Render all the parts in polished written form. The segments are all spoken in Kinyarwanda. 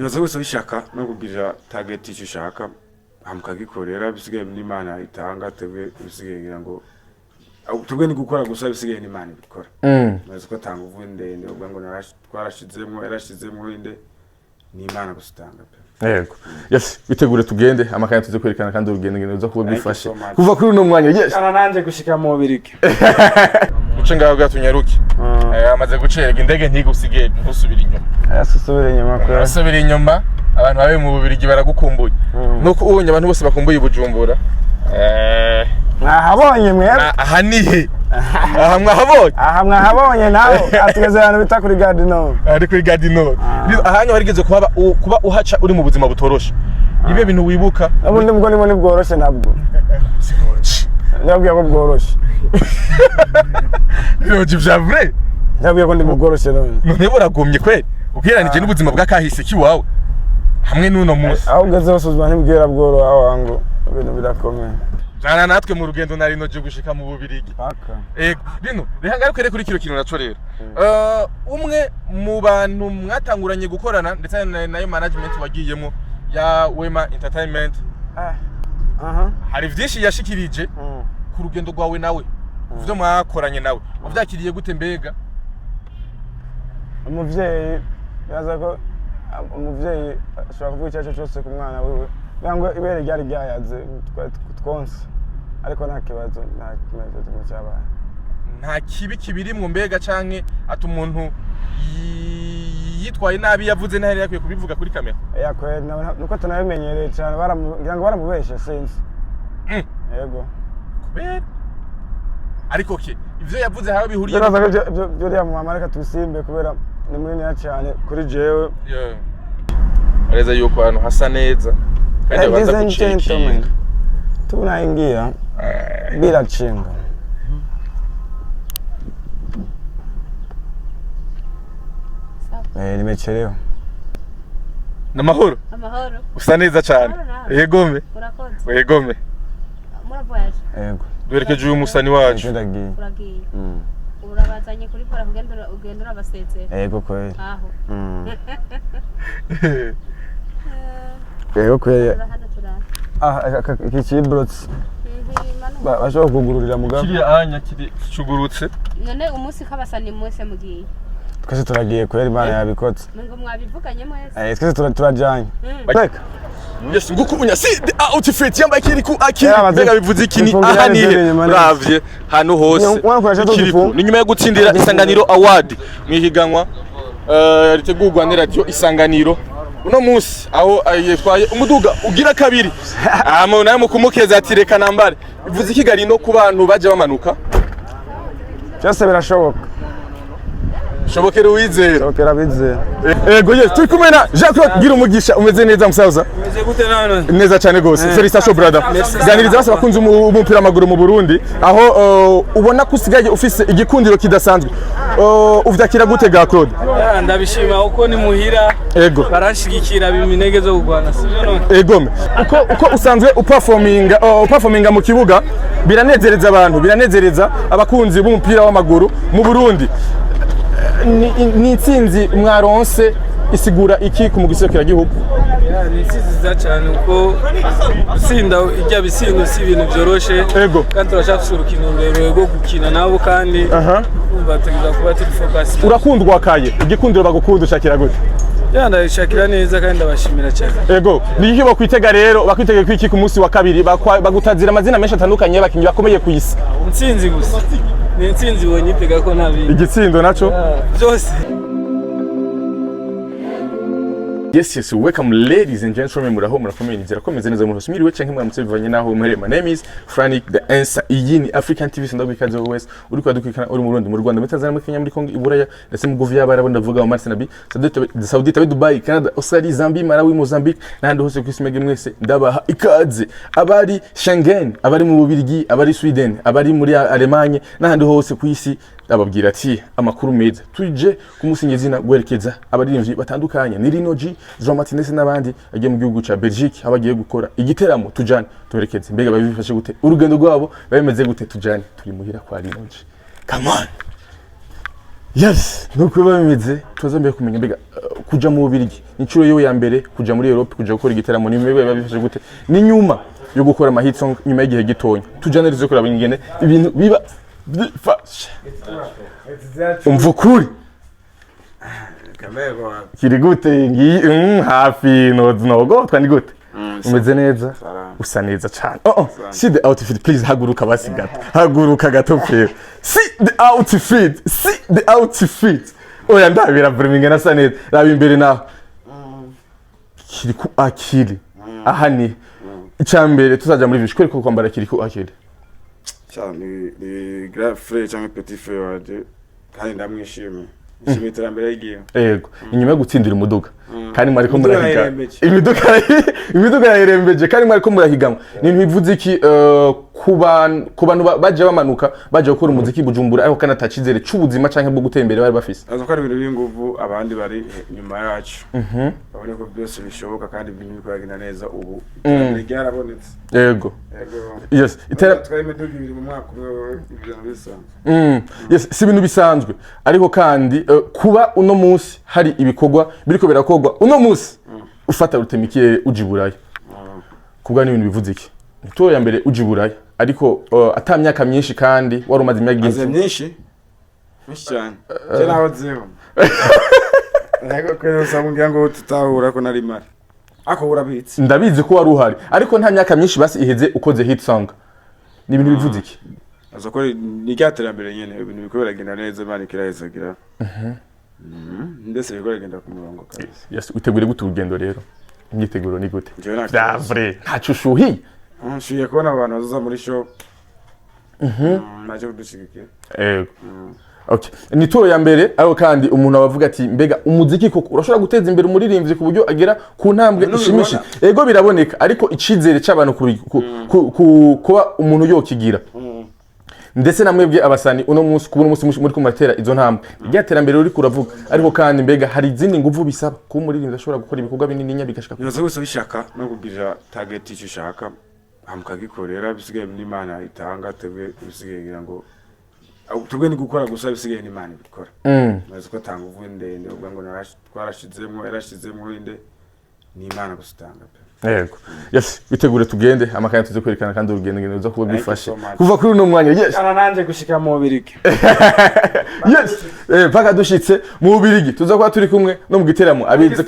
Nibaza wese wishaka no kugira target icyo ushaka amukagikorera bisigaye n'Imana itanga tebe bisigaye ngira ngo tubwe ni gukora gusa bisigaye n'Imana ibikora. Nibaza ko tanga uvundende ubwo ngo yarashizemo inde n'Imana gusitanga pe. Yego. Yes, bitegure tugende amakanya tuze kwerekana kandi urugendo ngene uza kuba bifashe. Kuva kuri uno mwanya yes. Ana nanje gushika mu Birigi. Uce ngaho gatunyaruke. Amaze gucerega indege ntigusige ntusubira inyuma. Asubira inyuma ko. Asubira inyuma abantu babe mu Birigi baragukumbuye. Nuko ubonye abantu bose bakumbuye Bujumbura. Mwahabonye mwe. Aha nihe? Aha mwahabonye nawe atugeze abantu bita kuri Gardino. Ari kuri Gardino. Ahanyo harigeze kuba uhaca uri mu buzima butoroshe. Ibe bintu wibuka. Abundi mbwo ni bworoshe nabwo. Nabwiye ko bworoshe. Biroje vya vrai. Nabwiye ko ndi bworoshe none. None buragomye kweli. Ukiranije n'ubuzima bwakahise kiwawe. Hamwe n'uno munsi. Aho ugeze basuzuma ntibwira bworo aho ngo ibintu birakomeye. Jana natwe mu rugendo nari no je gushika mu Bubirigi. Ego, bino rihangaruke kuri kiro kintu naco rero. Umwe mu bantu mwatanguranye gukorana ndetse nayo management wagiyemo ya Wema Entertainment. Hari vyinshi yashikirije ku rugendo rwawe nawe. Uvyo mwakoranye nawe. Uvyakiriye gute mbega? Umuvyeyi yaza ko umuvyeyi ashobora kuvuga icyacu cyose ku mwana wiwe. Bangwe ibere ryari ryayaze twonse. Ariko nta kibazo cyabaye. Nta kibi kibirimwe mbega canke ati umuntu yitwaye nabi yavuze ntari yakwiye kubivuga kuri kamera. Yakwe nuko tunabimenyereye cyane ngira ngo baramubeshe sinzi. Yego. Kubera ariko ke ivyo yavuze hawe bihuriye. Byo rya mu Amerika tusimbe kubera ni munini cyane kuri jewe. Areza yuko hano hasa neza. Kandi baza kuchinga. Tunaingia bila chinga. Nimechelewa. Na mahoro? Amahoro. Usa neza cyane. Yegome. Urakoze. Yegome. Muraboyaje. Yego. Duherekeje uyu musani wacu. Uragiye. Urabazanye kuri pora ugenda urabasezera. Yego kweli. Aho. Yego kweli. Kichibrotsi. Bashobora kugururira mugabo. Kiri anya kicugurutse. None umunsi kabasani mwese mugiye. Twese turagiye kweli Imana yabikotse. Ngo mwabivuganye mwese. Twese turajanye. Reka. Yes, ngukubunya si outfit yambaye kiri ku akiri mbega bivuze ikini aha nihe ravye hano hose ni nyuma yo gutsindira Isanganiro Award mwihiganwa ritegurwa na radio Isanganiro uno munsi aho yitwaye umuduga ugira kabiri nayo mukumukeza ati reka nambare bivuze ikigari no ku bantu baje bamanuka cyose birashoboka shobokera uwizera shobokera bizera ego yes turi kumwe na Jean-Claude gira umugisha umeze neza musaza umeze gute none neza cyane gose Felicitation brother ganiriza base bakunze umupira w'amaguru mu Burundi aho ubona kusigaye ufise igikundiro kidasanzwe uvyakira gute ga Claude ndabishima uko ni muhira ego barashigikira biminege zo kugwana sivyo none ego uko usanzwe uperforminga mu kibuga biranezereza abantu biranezereza abakunzi b'umupira w'amaguru mu Burundi ni itsinzi mwaronse isigura iki ku mugisekera gihugu ni itsinzi cyane uko gusinda ijya bisindo si ibintu byoroshe ego kandi turashaka urukino rurerure rwo gukina nabo kandi bategeza kuba turi focus urakundwa kaye igikundiro bagukunda ushakira gute ndabishakira neza kandi ndabashimira cyane ego ni iki bakwitega rero bakwitege kwiki ku munsi wa kabiri bagutazira amazina menshi atandukanye y'abakinyi bakomeye ku isi intsinzi gusa ni intsinzi wonyitega ko nabindi igitsindo naco byose. Yes, welcome ladies and gentlemen muraho murakomeye nizera ko meze neza mu rusumiriwe canke mwaramutse bivanye naho muhere. My name is Frank the answer iyi ni African TV ndabikaze wese uri kwadukikana uri mu Burundi mu Rwanda muri Tanzania muri Kenya muri Kongo Iburaya ndetse mu Govia barabo ndavuga mu Marseille Saudi Arabia Dubai Canada Australia Zambia Malawi Mozambique n'ahandi hose ku isi mwese ndabaha ikaze abari Schengen abari mu Bubirigi abari Sweden abari muri Allemagne n'ahandi hose ku isi ababwira ati amakuru meza tuje kumusinyezina gwerekeza abaririmbyi batandukanye ni Rino G Jean Martinez n'abandi agiye mu gihugu ca Belgique abagiye gukora igiteramo tujane tuberekeze mbega babifashe gute urugendo rwabo bameze gute tujane turi muhira kwa Rino G come on yes nuko bameze tuzombe kumenya mbega kuja mu Bubiligi incuro yiwe ya mbere kuja muri Europe kuja gukora igiteramo ni mwe bifashe gute ni nyuma yo gukora ama hit song nyuma y'igihe gitonya tujanerize kuraba ingene ibintu biba bifashe umvukuri kamego kiri gute ngi hafi nogo twani gute umeze neza usa neza cyane see the outfit please haguruka basi gato haguruka gato pe see the outfit oya ndabira Birmingham asa neza raba imbere naho kiri ku akili ahani icyambere tuzaja muri vishwe ko kwambara kiri ku akili cyane ni grand frère cyangwa petit frère waje kandi ndamwishimiye iterambere y'igihe yego inyuma yo gutsindira umuduga kandi mwari ko murahiga imiduga yarembeje kandi mwari ko murahiganwa ni bivuze iki ku bantu baje bamanuka baje gukora umuziki Bujumbura ariko kana tacizere c'ubuzima canke bwo gutembera bari bafise azo ko ari ibintu b'inguvu abandi bari nyuma yacu babone ko byose bishoboka kandi ibintu bikoragina neza ubu byarabonetse yego yes twari imiduga ibiri mu mwaka umwe ibintu bisanzwe yes si ibintu bisanzwe ariko kandi kuba uno munsi hari ibikorwa biriko birakorwa uno munsi ufata rutemikire ujiburaya kubwa ni ibintu bivuze iki nito ya mbere ujiburaya ariko atamyaka myinshi kandi wari umaze imyaka myinshi cyane cyane aho zeho nako kwero samungira ngo tutahura ko nari mari ako urabitse ndabizi ko wari uhari ariko nta myaka myinshi basi iheze ukoze hit song ni ibintu bivuze iki azo ko ni cyaterambere nyene ibintu bikorera genda neza bani kirahezagira ndese bikorera ku murongo kabisa yes utegure gute urugendo rero imyiteguro ni gute davre ntacu shuhi nshuye kubona abantu bazaza muri show naje kudushigikira okay ni turo ya mbere ariko kandi umuntu abavuga ati mbega umuziki koko urashobora guteza imbere umuririmbyi ku buryo agera ku ntambwe ishimishe ego biraboneka ariko icizere c'abantu kuba umuntu yokigira ndetse namwebwe abasani uno munsi kubona umunsi muri kumatera izo ntambwe ryaterambere uri kuravuga ariko kandi mbega hari izindi nguvu bisaba ko umuririmbyi ashobora gukora ibikorwa binini nyabigashika nibaza wese bishaka no kugira target icishaka amukagikorera bisigaye n'Imana itanga tebwe bisigaye ngira ngo tubwe ni gukora gusa bisigaye n'Imana ibikora maze ko tanga uvuye ndende ubwo ngo yarashizemo inde n'Imana gusitanga pe yego yes bitegure tugende amakanya tuze kwerekana kandi urugendo ngendo zo kuba bifashe kuva kuri uno mwanya yes ana nanje gushika mu Bubiligi yes paka dushitse mu Bubiligi tuza kuba turi kumwe no mu giteramo abize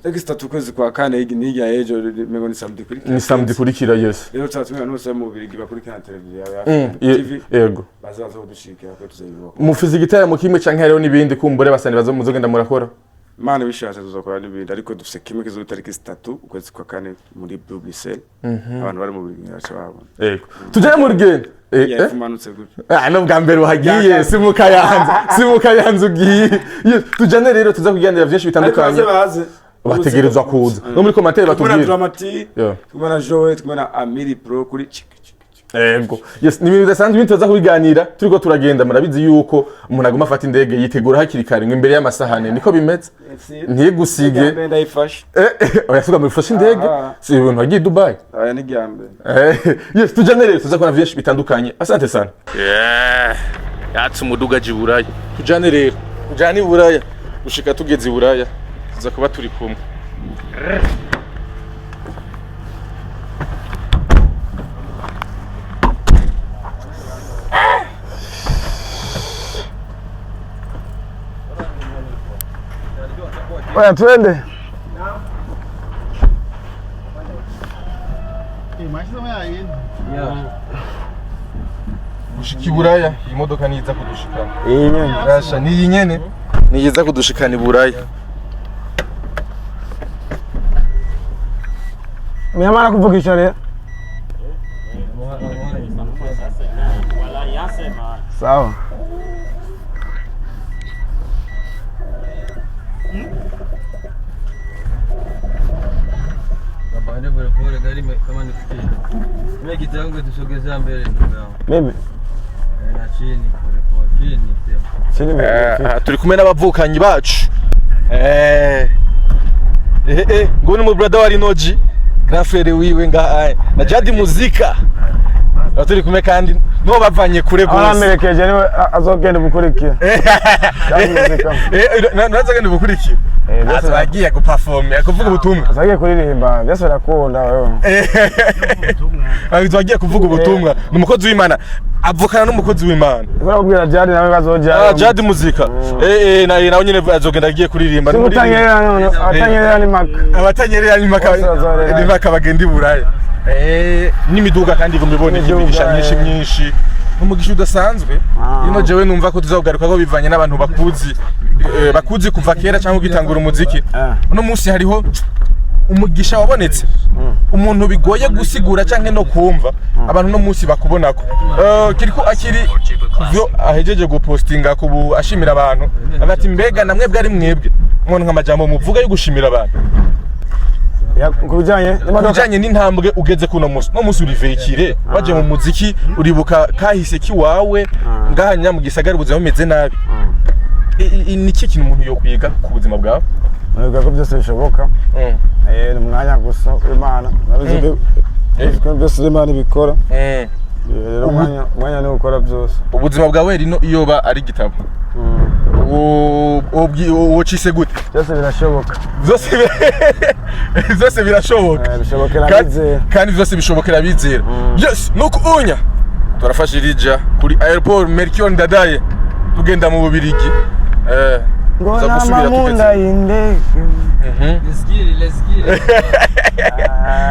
Egistatu kwezi kwa kane igi nijya ejo mego ni samedi kurikira yes rero tsatumwe no se mu Bubiligi bakurikana televiziyo ya TV yego bazaza kudushikira ko tuzayibuka mufizi giteramo kimwe canke hariho nibindi kumbure basani bazo muzogenda murakora Mane bishatse tuzakora n'ibindi ariko dufise kimwe kizo tariki 3 ukwezi kwa kane muri Bruxelles abantu bari mu Bubiligi bacababona yego tujye mu rugendo yafumanutse gutyo no bwa mbere wagiye simukayanza ugiye tujane rero tuza kuganira byinshi bitandukanye bategerezwa kuza no muri commentaire batubwira tumana Joe tumana Amiri Pro kuri yego yes ni ibintu bidasanzwe ibintu tuza kubiganira turiko turagenda murabizi yuko umuntu aguma afata indege yitegura hakiri kare ngo imbere y'amasahane niko bimeze ntiyegusige ndayifashe oyasuga mu ifashe indege si ibintu wagiye Dubai aya ni gyambe yes tujane rero tuza kubona byinshi bitandukanye asante sana yatse umuduga jiburaya tujane rero tujane iburaya gushika tugeze iburaya tuza kuba turi kumwe Oya twende. Gushika iburaya imodoka niza kudushikana. Iyi nyene. Rasha ni nyene niza kudushikana iburaya. Mnyamara kuvugisha leo. Sawa. Bana pole gari kama nifikie. Mimi kitu yangu tusogezea mbele ndugu yangu. Mimi Na chini pole chini sema. chini mimi. Turi kumwe n'abavukanyi bacu. Ngo ni mu brother wa Rinoji, grand frère wiwe nga na Jadi Muzika. Turi kumwe kandi no bavanye kure gose aramerekeje niwe azogenda bukurikira nazagenda bukurikira azagiye guperformer kuvuga ubutumwa azagiye kuririmba byose birakunda wewe azagiye kuvuga ubutumwa n'umukozi w'Imana avukana n'umukozi w'Imana barabwira Jad nawe bazojya Jad muzika nawe nyine azogenda agiye kuririmba atanyerera ni maka abatanyerera ni maka bagenda iburaya n'imiduga kandi ngo mbibone imigisha myinshi umugisha udasanzwe ino jewe numva ko tuzagugaruka ko bivanye n'abantu bakuzi kuva kera cyangwa gitangura umuziki no munsi hariho umugisha wabonetse umuntu bigoye gusigura canke no kumva abantu no munsi bakubonako kiriko akiri byo ahejeje gupostinga kubu ashimira abantu abati mbega namwe bwari mwebwe umuntu nk'amajambo muvuga yo gushimira abantu kubijanye n'intambwe ugeze kuno munsi no munsi urivekire waje mu muziki uribuka kahise kiwawe ngahanya mu gisagara ubuzima bumeze nabi niki kintu umuntu yo kwiga ku buzima bwawe Nubwo ko byose bishoboka ni umwanya gusa Imana nabizi ko byose Imana ibikora rero umwanya ni gukora byose ubuzima bwawe rino iyo ba ari gitabo wocise gute byose birashoboka byose birashoboka bishobokera bizera kandi byose bishobokera bizera yes nuko unya turafashe irija kuri airport Melchior Ndadaye tugenda mu Bubirigi ngona mamunda indege let's get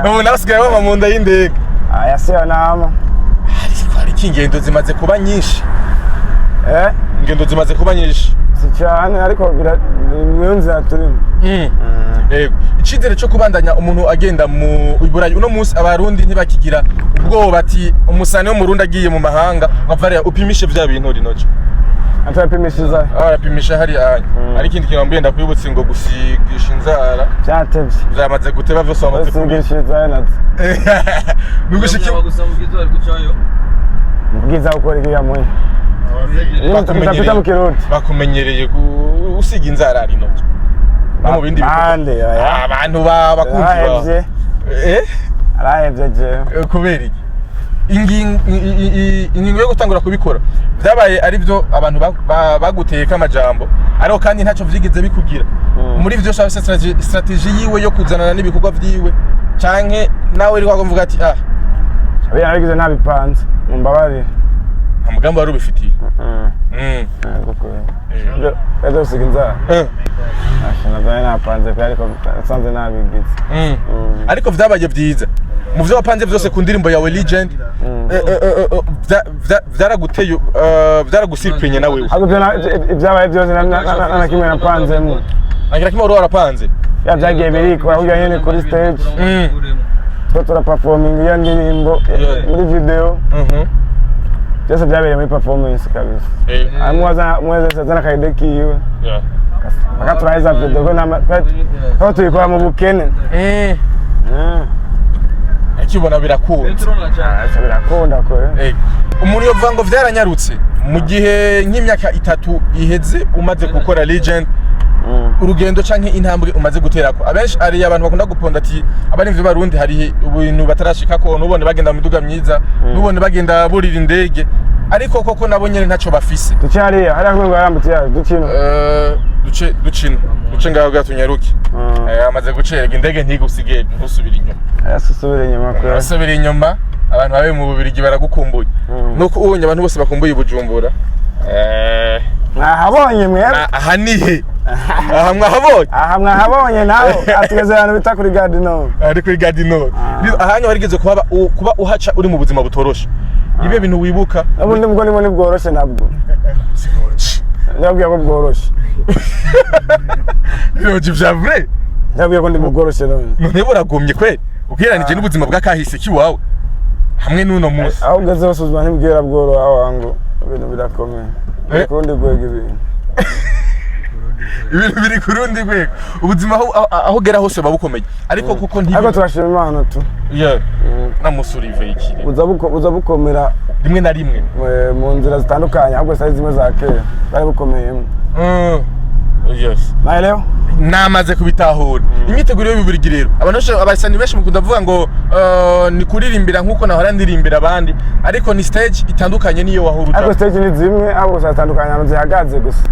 ubu nasigaye mamunda y'indege aya se nama ariko ingendo zimaze kuba nyinshi ingendo zimaze kuba nyinshi si cyane ariko birunze turimo yego icizere cyo kubandanya umuntu agenda mu Burayi uno munsi abarundi ntibakigira ubwoba ati umusane wo mu Rundi agiye mu mahanga bavariya upimishe vya bintu rinoje atapimishiza arapimisha hari anya ariko ikindi kintu mbenda kwibutse ngo gusigisha inzara cyatevye byamaze guteba byose wamaze kusigisha natse nugushiki gusa mugizo ari gucayo mugiza ukora igiya mwe bakumenyereye usiga inzara ari noje no mu bindi abantu bakunzi arahevye je kubera iki ingingo yo gutangura kubikora byabaye ari byo abantu baguteye kamajambo ariko kandi ntacyo vyigeze bikugira muri byo cyose strategy yiwe yo kuzanana n'ibikorwa vyiwe canke nawe iri kwavuga ati abiya nabigize nabipanze mumbabari amugambo wari ubifitiye Edo siginza ashana bana napanze ariko sanze nabigize ariko vyabaye vyiza mu byo wapanze byose ku ndirimbo yawe Legend vyaraguteye vyaragusirprenye nawe ibyabaye byose na kimwe napanzemo nagira kimwe wari warapanze byagiye birikora kugira nyene kuri stage tura performing ya ndirimbo muri video byose byabereye muri performance kabisa mweze zana kaideki yiwe akaturaiza video ko tuyikora mu bukene akibona birakunda ko umuntu yovuga ngo vyaranyarutse mu gihe nk'imyaka 3 iheze umaze gukora Legend urugendo canke intambwe umaze guterako abenshi ari abantu bakunda guponda ati abarimvye barundi hari ibintu batarashika ko nubone bagenda mu miduga myiza nubone bagenda burira indege ariko koko nabo nyene ntaco bafise ducyari hari aho barambutse ducino duce ngaho gatunyaruke amaze gucerega indege ntigusige ntusubira inyuma asubira inyuma abantu babe mu Bubirigi baragukumbuye nuko ubonye abantu bose bakumbuye Bujumbura mwahabonye mwebwe aha nihe mwahabonye nawe atugeze ahantu bita kuri Gardino ari kuri Gardino ahanyu harigeze kuba uhaca uri mu buzima butoroshe ibe bintu wibuka ubundi mbwo nibone bworoshe nabwo nabwiye ko bworoshe biroje vya vrai nabwiye ko ndi bworoshe none buragumye kwe ukiranije n'ubuzima bwa kahise kiwawe hamwe n'uno munsi aho ugeze hose ubuzima ntibwera bworo awango ibintu birakomeye kurundi gwego ibintu biri kurundi gwego ubuzima aho gera hose babukomeye ariko kuko ariko turashima Imana tu namusurive iki uza bukomera rimwe na rimwe mu nzira zitandukanye ahubwo sai zimwe za kera bari bukomeyemo Yes. naelewa namaze kubitahura imyiteguro y'Ububiligi rero abantu abasani benshi mukunda kuvuga ngo ni kuririmbira nkuko nahora ndirimbira abandi ariko ni stage itandukanye niyo wahura ariko stage ni zimwe abo zatandukanye ahantu zihagaze gusa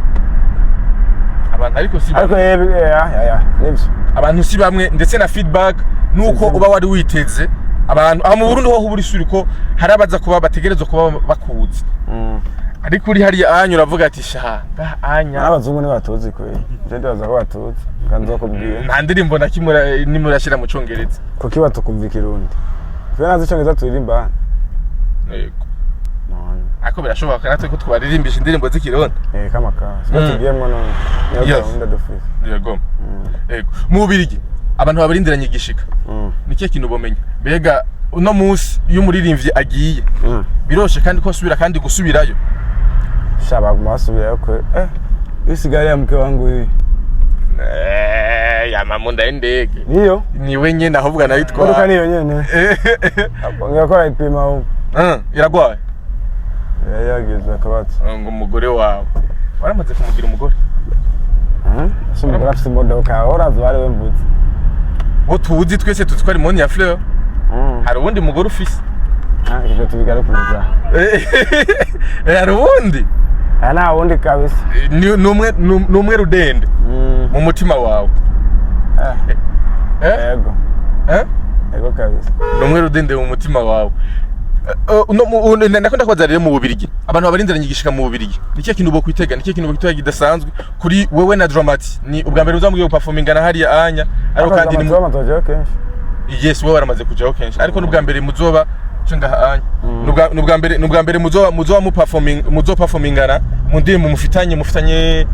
abantu ariko si ariko nibyo abantu si bamwe ndetse na feedback nuko uba wari witeze abantu mu Burundi ho buri suri ko harabaza kuba bategerezwa kuba bakuzi ariko uri hariya anya uravuga ati sha anya abazungu ni batuzi ko je ndaza ko batuzi kanzo kubwiye nta ndirimbo nakimura nimurashira mu Congereza kuki batukumva ikirundi twe nazi Congereza turirimba yego ako birashoboka natwe ko twaririmbisha indirimbo z'ikirundi kama ka tugiyemo no gahunda dufise yego yego mu Bubiligi abantu babarindiranye igishika niki kintu bomenya bega uno munsi iyo umuririmbyi agiye biroshe kandi ko asubira kandi gusubirayo shaba masubirayo ko isigari ya mke wangu hii ya mamunda y'indege niyo ni wenye nahovuga nayitwa Oruka niyo nyene ngakora ipima ubu iragwaye yageze akabatse ngo umugore wawe waramaze kumugira umugore umugore afite imodoka urazi wari wemvutse ngo tuzi twese tutwari moni ya Fleur hari ubundi mugore ufise ibyo tubigare kuza hari ubundi nta wundi kabisa numwe rudende mu mutima wawe yego yego kabisa numwe rudende mu mutima wawe nakunda kubaza rero mu Bubiligi abantu babarindiranye igishika mu Bubiligi niki kintu bo kwitega niki kintu bo kwitega kidasanzwe kuri wewe na Dramati ni ubwa mbere uzamubwiye performingana hariya anya ariko kandi ni yes wewe waramaze kujaho kenshi ariko n'ubwa mbere muzoba cenga anya n'ubwa mbere muzoba mu performingana mu ndirimbo mufitanye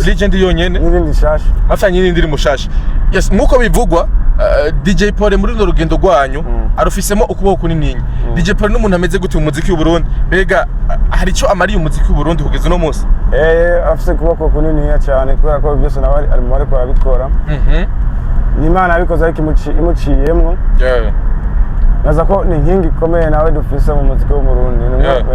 legend yonyene n'ibindi shasha afanye n'indi mushasha yes nkuko bivugwa DJ Paul muri no rugendo rwanyu arufisemo ukuboko kunini DJ Paul n'umuntu ameze gute mu muziki w'u Burundi bega hari ico amariye umuziki w'u Burundi kugeza no munsi afise ukuboko kunini cyane kubera ko byose nawe ari mu bariko arabikora n'Imana abikoze ariko imuciyemwo naza ko ni nkingi ikomeye nawe dufise mu muziki w'u Burundi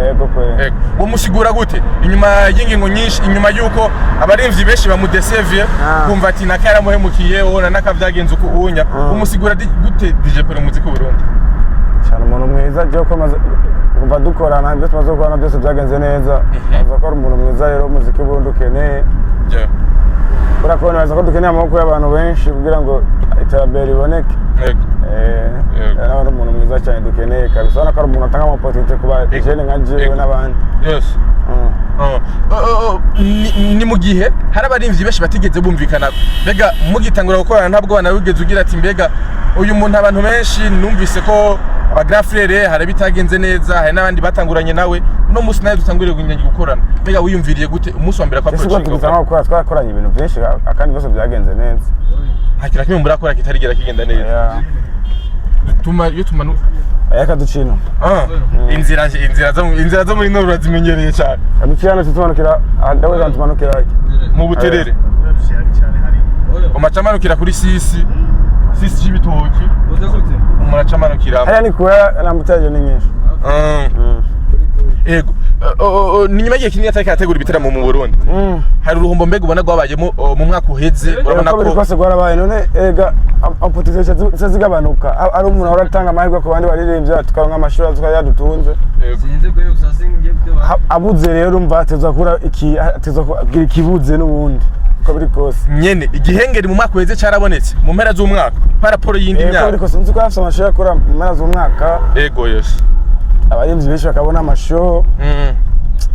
yego kwe wo musigura gute inyuma y'ingingo nyinshi inyuma yuko abarimvyi benshi bamudesevye kumva ati nakara muhemukiye ona nakavyagenze uko unya umusigura gute DJ Paul mu muziki w'u Burundi cyane umuntu mwiza je ko kumva dukorana byose tumaze gukorana byose byagenze neza naza ko ari umuntu mwiza rero umuziki w'u Burundi ukeneye Urako naza ko dukeneye amaboko y'abantu benshi kugira ngo iterambere riboneke ari umuntu mwiza cyane dukeneye kabisa ubona ko ari umuntu atanga amapotensiyo kuba jene nka jewe n'abandi ni mu gihe hari abarimvyi benshi batigeze bumvikana mbega mugitangura gukorana ntabwo bana wigeze ugira ati mbega uyu muntu abantu benshi numvise ko aba grand frère hari bitagenze neza hari n'abandi batanguranye nawe no musi nayo dutangurire gunyanya gukorana mbega wiyumviriye gute umunsi wa mbere kwa project twakoranye ibintu byinshi kandi byose byagenze neza hakira kimwe murakora kitarigera kigenda neza tuma ayaka ducino inzira zo muri Nord zimenyereye cyane aducino tutumanukira ndawe tumanukira mu Buterere umacamanukira kuri sisi y'ibitoki umuracamanukira haya ni kuya namutaje ni nyinshi ego ni nyuma y'igihe kinini atari kategura ibiteramo mu Burundi hari uruhombo mbega ubona rwabayemo mu mwaka uheze urabona ko rwose rwarabaye none ega ampotisation zigabanuka ari umuntu ahora atanga amahirwe ku bandi baririmbya tukaronka amashuri tukayadutunze abuze rero urumva atezwa kura ikibuze n'ubundi uko biri kose nyene igihengeri mu mwaka uheze carabonetse mu mpera z'umwaka paraporo y'indi myaka ariko sinzi ko afite amashuri akora mu mpera z'umwaka ego yes abarimvyi benshi bakabona amashow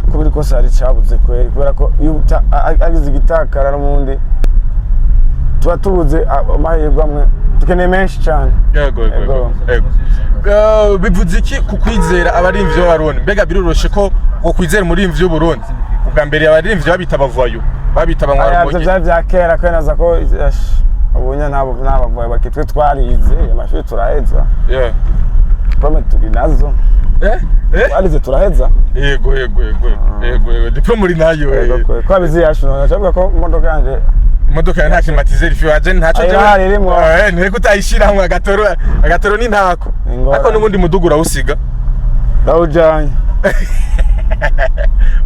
uko biri kose hari cyabuze kweri kubera ko iyo agize igitakara n'umundi tuba tubuze amahirwe amwe dukeneye menshi cyane ego bivuze iki kukwizera abarimvyi b'Abarundi mbega biroroshe ko ngo kwizera umurimvyi w'Uburundi ubwa mbere abarimvyi babita abavayo babita abanywarumogi bya kera ko naza ko ubunya n'abavayo bakitwe twarize amashuri turaheza diplome turi nazo walize turaheza yego diplome uri nayo ko abizi yashuno nacavuga ko imodoka ya nta climatiseur ifi waje ntaco je nteko utayishira hamwe agatoro ni ntako ariko n'ubundi mudugu urawusiga ndawujanye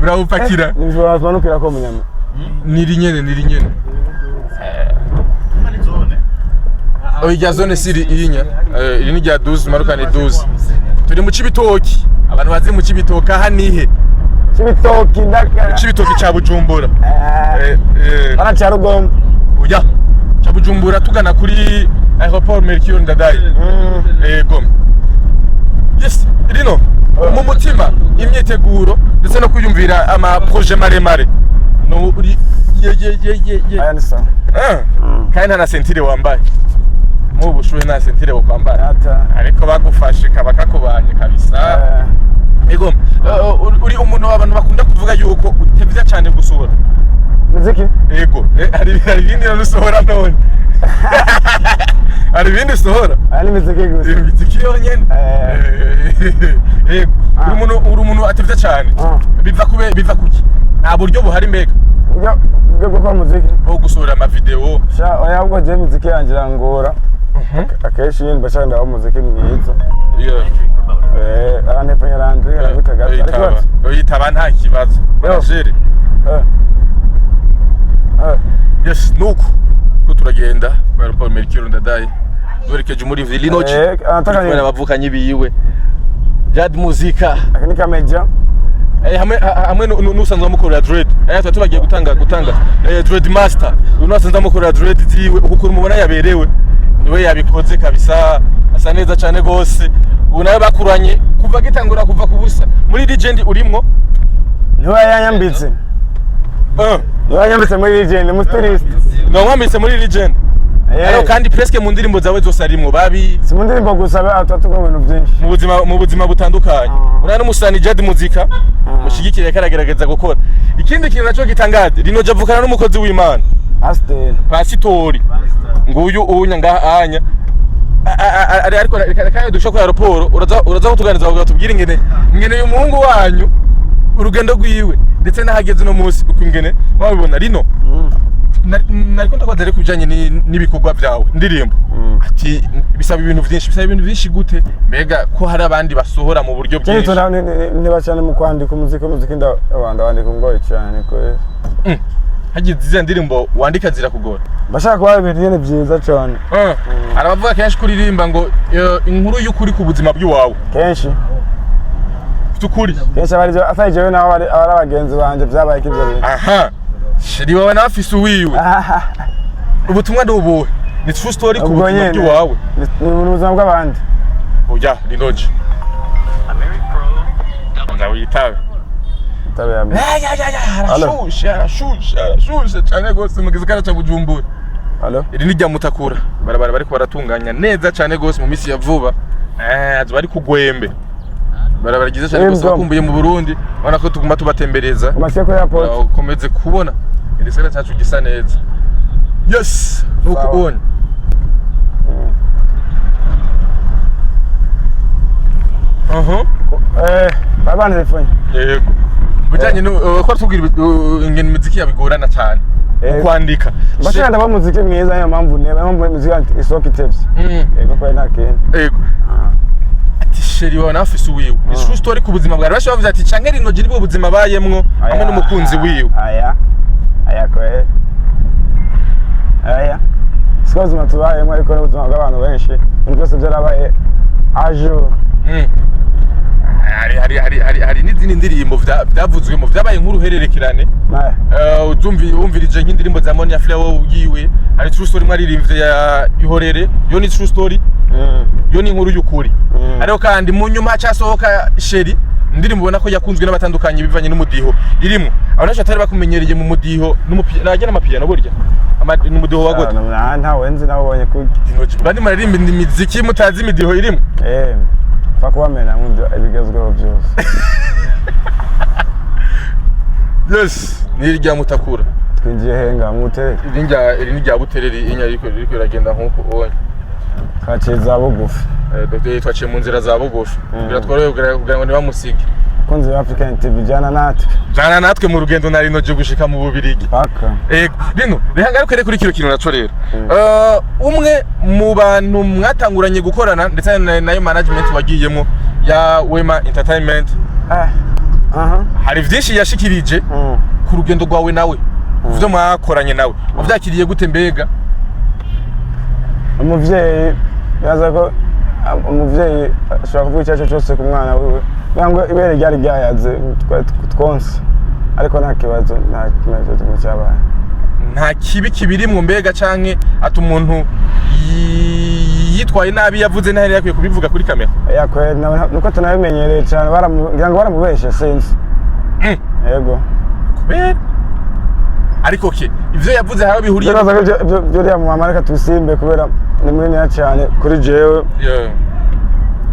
urawupakira nivyo bamanukira ko munyama niri nyene irya zone siri iyinya iri ni rya 12 marukane 12 turi mu Cibitoki abantu bazi mu Cibitoki aha nihe Cibitoki ndaka Cibitoki ca Bujumbura ana cha Rugombo oya ca Bujumbura tugana kuri aeroport Melchior Ndadaye gome yes rino mu mutima imyiteguro ndetse no kuyumvira ama projet maremare no uri ye aya nisa kandi nta na sentire wambaye mu bushuhe nta sentire wo kwambara ariko bagufashe kaba kakubanye kabisa ego uri umuntu w'abantu bakunda kuvuga yuko utevya cyane gusohora muziki ego hari ibindi nasohora none hari ibindi sohora ari muziki gusa muziki yonyene ego uri umuntu atevya cyane biva kuki nta buryo buhari mbega bwo gukora muziki bwo gusohora ama video sha oya ubwo je muziki yangira ngora akeshi nyine bashaka ndaho muziki mwiza arantepenya randwi aragutaga ariko yitaba nta kibazo barajere yes nuko ko turagenda aeroport Melchior Ndadaye duherekeje muri Villinoji kubera bavukanye biyiwe Jad Muzika akanika meja hamwe n'usanzwe amukorera dread tuba tubagiye gutanga dread master n'usanzwe amukorera dread ziwe uko mubona yaberewe niwe yabikoze kabisa asa neza cyane gose ubu nawe bakuranye kuva gitangura kuva ku busa muri legend urimwo niwe yanyambitse niwe yanyambitse muri legend musturist no mwambitse muri legend ariko kandi presque mu ndirimbo zawe zose arimwo babi si mu ndirimbo gusa atatuko ibintu byinshi mu buzima butandukanye urana n'umusani Jad Muzika mushigikire karagerageza gukora ikindi kintu naco gitangaje rino javukana n'umukozi w'Imana Pasitori nguyu unya ngaha anya ariko kandi dushoka ku aeroport uraza kutuganiza bavuga tubwire ingene uyu muhungu wanyu urugendo rwiwe ndetse nahageze no munsi uko ingene wabibona rino nariko ndakoze rero kubijanye n'ibikorwa byawe ndirimbo ati bisaba ibintu byinshi gute mbega ko hari abandi basohora mu buryo bwinshi cyane niba cyane mu kwandika umuziki ndabandika ngoye cyane ko hagize izi ndirimbo wandika zirakugora bashaka kuba ibintu nyene byiza cyane arabavuga kenshi kuririmba ngo inkuru y'ukuri ku buzima bw'iwawe kenshi tukuri kenshi abarije asaje we naho ari abagenzi banje byabaye kivyo bintu aha shiri wawe nafise uwiwe ubutumwa ndubuhe ni true story ku buzima bw'iwawe ni ubuzima bw'abandi oya Linoji ndawitabe tabe yame arashusha cyane gose mu gisagara ca Bujumbura allo iri ni rya Mutakura barabara bariko baratunganya neza cyane gose mu misi ya vuba azo bari kugwembe barabaragize cyane gose bakumbuye mu Burundi bana ko tuguma tubatembereza amaseko ya port ukomeze kubona iri gisagara cyacu gisa neza yes nuko ubona babana telefone yego bijanye ko tubwira ingene imiziki yabigorana cyane kwandika bashaka ndaba muziki mwiza ya mpamvu muziki isoka itevye yego kwa nta kintu yego ati sheri wawe nafise uwiwe ni true story ku buzima bwawe bashavuze ati canke Linoji nibwo buzima bayemwo hamwe n'umukunzi wiwe aya ko siko buzima tubayemwo ariko n'ubuzima bw'abantu benshi byose byarabaye ajo hari n'izindi ndirimbo byavuzwemo byabaye nk'uruhererekirane wumvirije nk'indirimbo za Monia Flower ugiwe hari true story mwaririmbye ya Ihorere yo ni true story yo ni inkuru y'ukuri ariko kandi mu nyuma cyasohoka Sheri indirimbo ubona ko yakunzwe n'abatandukanye bivanye n'umudiho irimo abanaje atari bakumenyereye mu mudiho n'umupira n'amapiyano burya n'umudiho wa gute nta wenzi nabonye ku Linoji bandi muririmba imiziki mutazi imidiho irimo bakubamena nk'ibyo ibigezweho byose yes ni rya Mutakura twinjiye henga mu Buterere iri ni rya Buterere inya ariko iragenda nkuko ubonye twaciye za bugufi twaciye mu nzira za bugufi biratworoheye kugira ngo ntibamusige kunze African TV jana natwe mu rugendo na Linoji gushika mu Bubirigi paka rino rihangaruke kuri kino kintu naco rero umwe mu bantu mwatanguranye gukorana ndetse nayo management wagiyemo ya Wema Entertainment hari vyinshi yashikirije ku rugendo rwawe nawe uvyo mwakoranye nawe uvyakiriye gute mbega umuvyeyi yaza ko umuvyeyi ashobora kuvuga icyo cyose ku mwana wiwe nangwa ibere ryari ryayaze twonse ariko nta kibazo cyabaye nta kibi kibirimwo mbega canke ati umuntu yitwaye nabi yavuze ntari yakwiye kubivuga kuri kamera yakwe nuko tunabimenyereye cyane ngira ngo baramubeshe sinzi yego kubera ariko ivyo yavuze hawe bihuriye byo rya mama reka tusimbe kubera ni munini cyane kuri jewe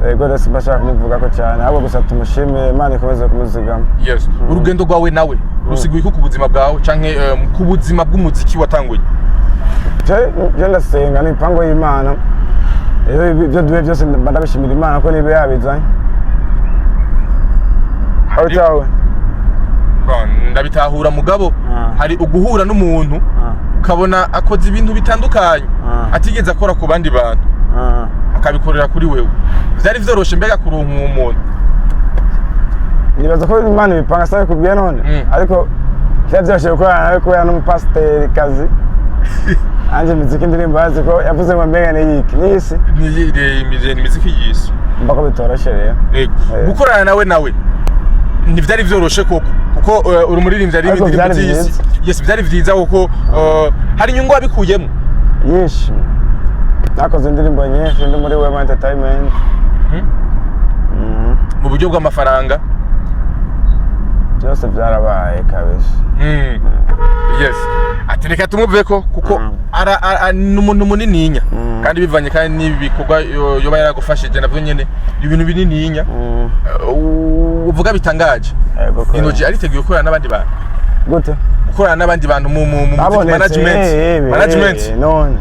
yego rese mbashaka kumuvuga ko cyane ahubwo gusa tumushime Imana ikomeze kumuzigama yes urugendo rwawe nawe rusiguye ku buzima bwawe canke ku buzima bw'umuziki watanguye je ndasenga ni pango y'Imana ibyo duhe byose ndabishimira Imana ko nibe yabizanye aho cyawe ndabitahura mugabo hari uguhura n'umuntu ukabona akoze ibintu bitandukanye atigeze akora ku bandi bantu akabikorera kuri wewe vyari vyoroshe mbega kuronka umuntu nibaza ko Imana ibipanga sabe kubwiye none ariko cyavyashe gukorana nawe kubera n'umupasiteri kazi anje muziki ndirimbo azi ko yavuze ngo mbega niyiki nisi ni muziki yisi mbako bitoroshe rero gukorana nawe ntivyari vyoroshe kuko uri umuririmbyi ari indirimbo z'isi yes vyari vyiza kuko hari inyungu wabikuyemo yeshi nakoze indirimbo nyinshi ndi muri Wema Entertainment mu buryo bw'amafaranga byose byarabaye kabisa yes atereka tumuveko kuko n'umuntu munininya kandi bivanye kandi n'ibikorwa yoba yaragufashije navyo nyene ibintu binininya uvuga bitangaje Inoji ariteguye gukorana n'abandi bantu gute gukorana n'abandi bantu mu management none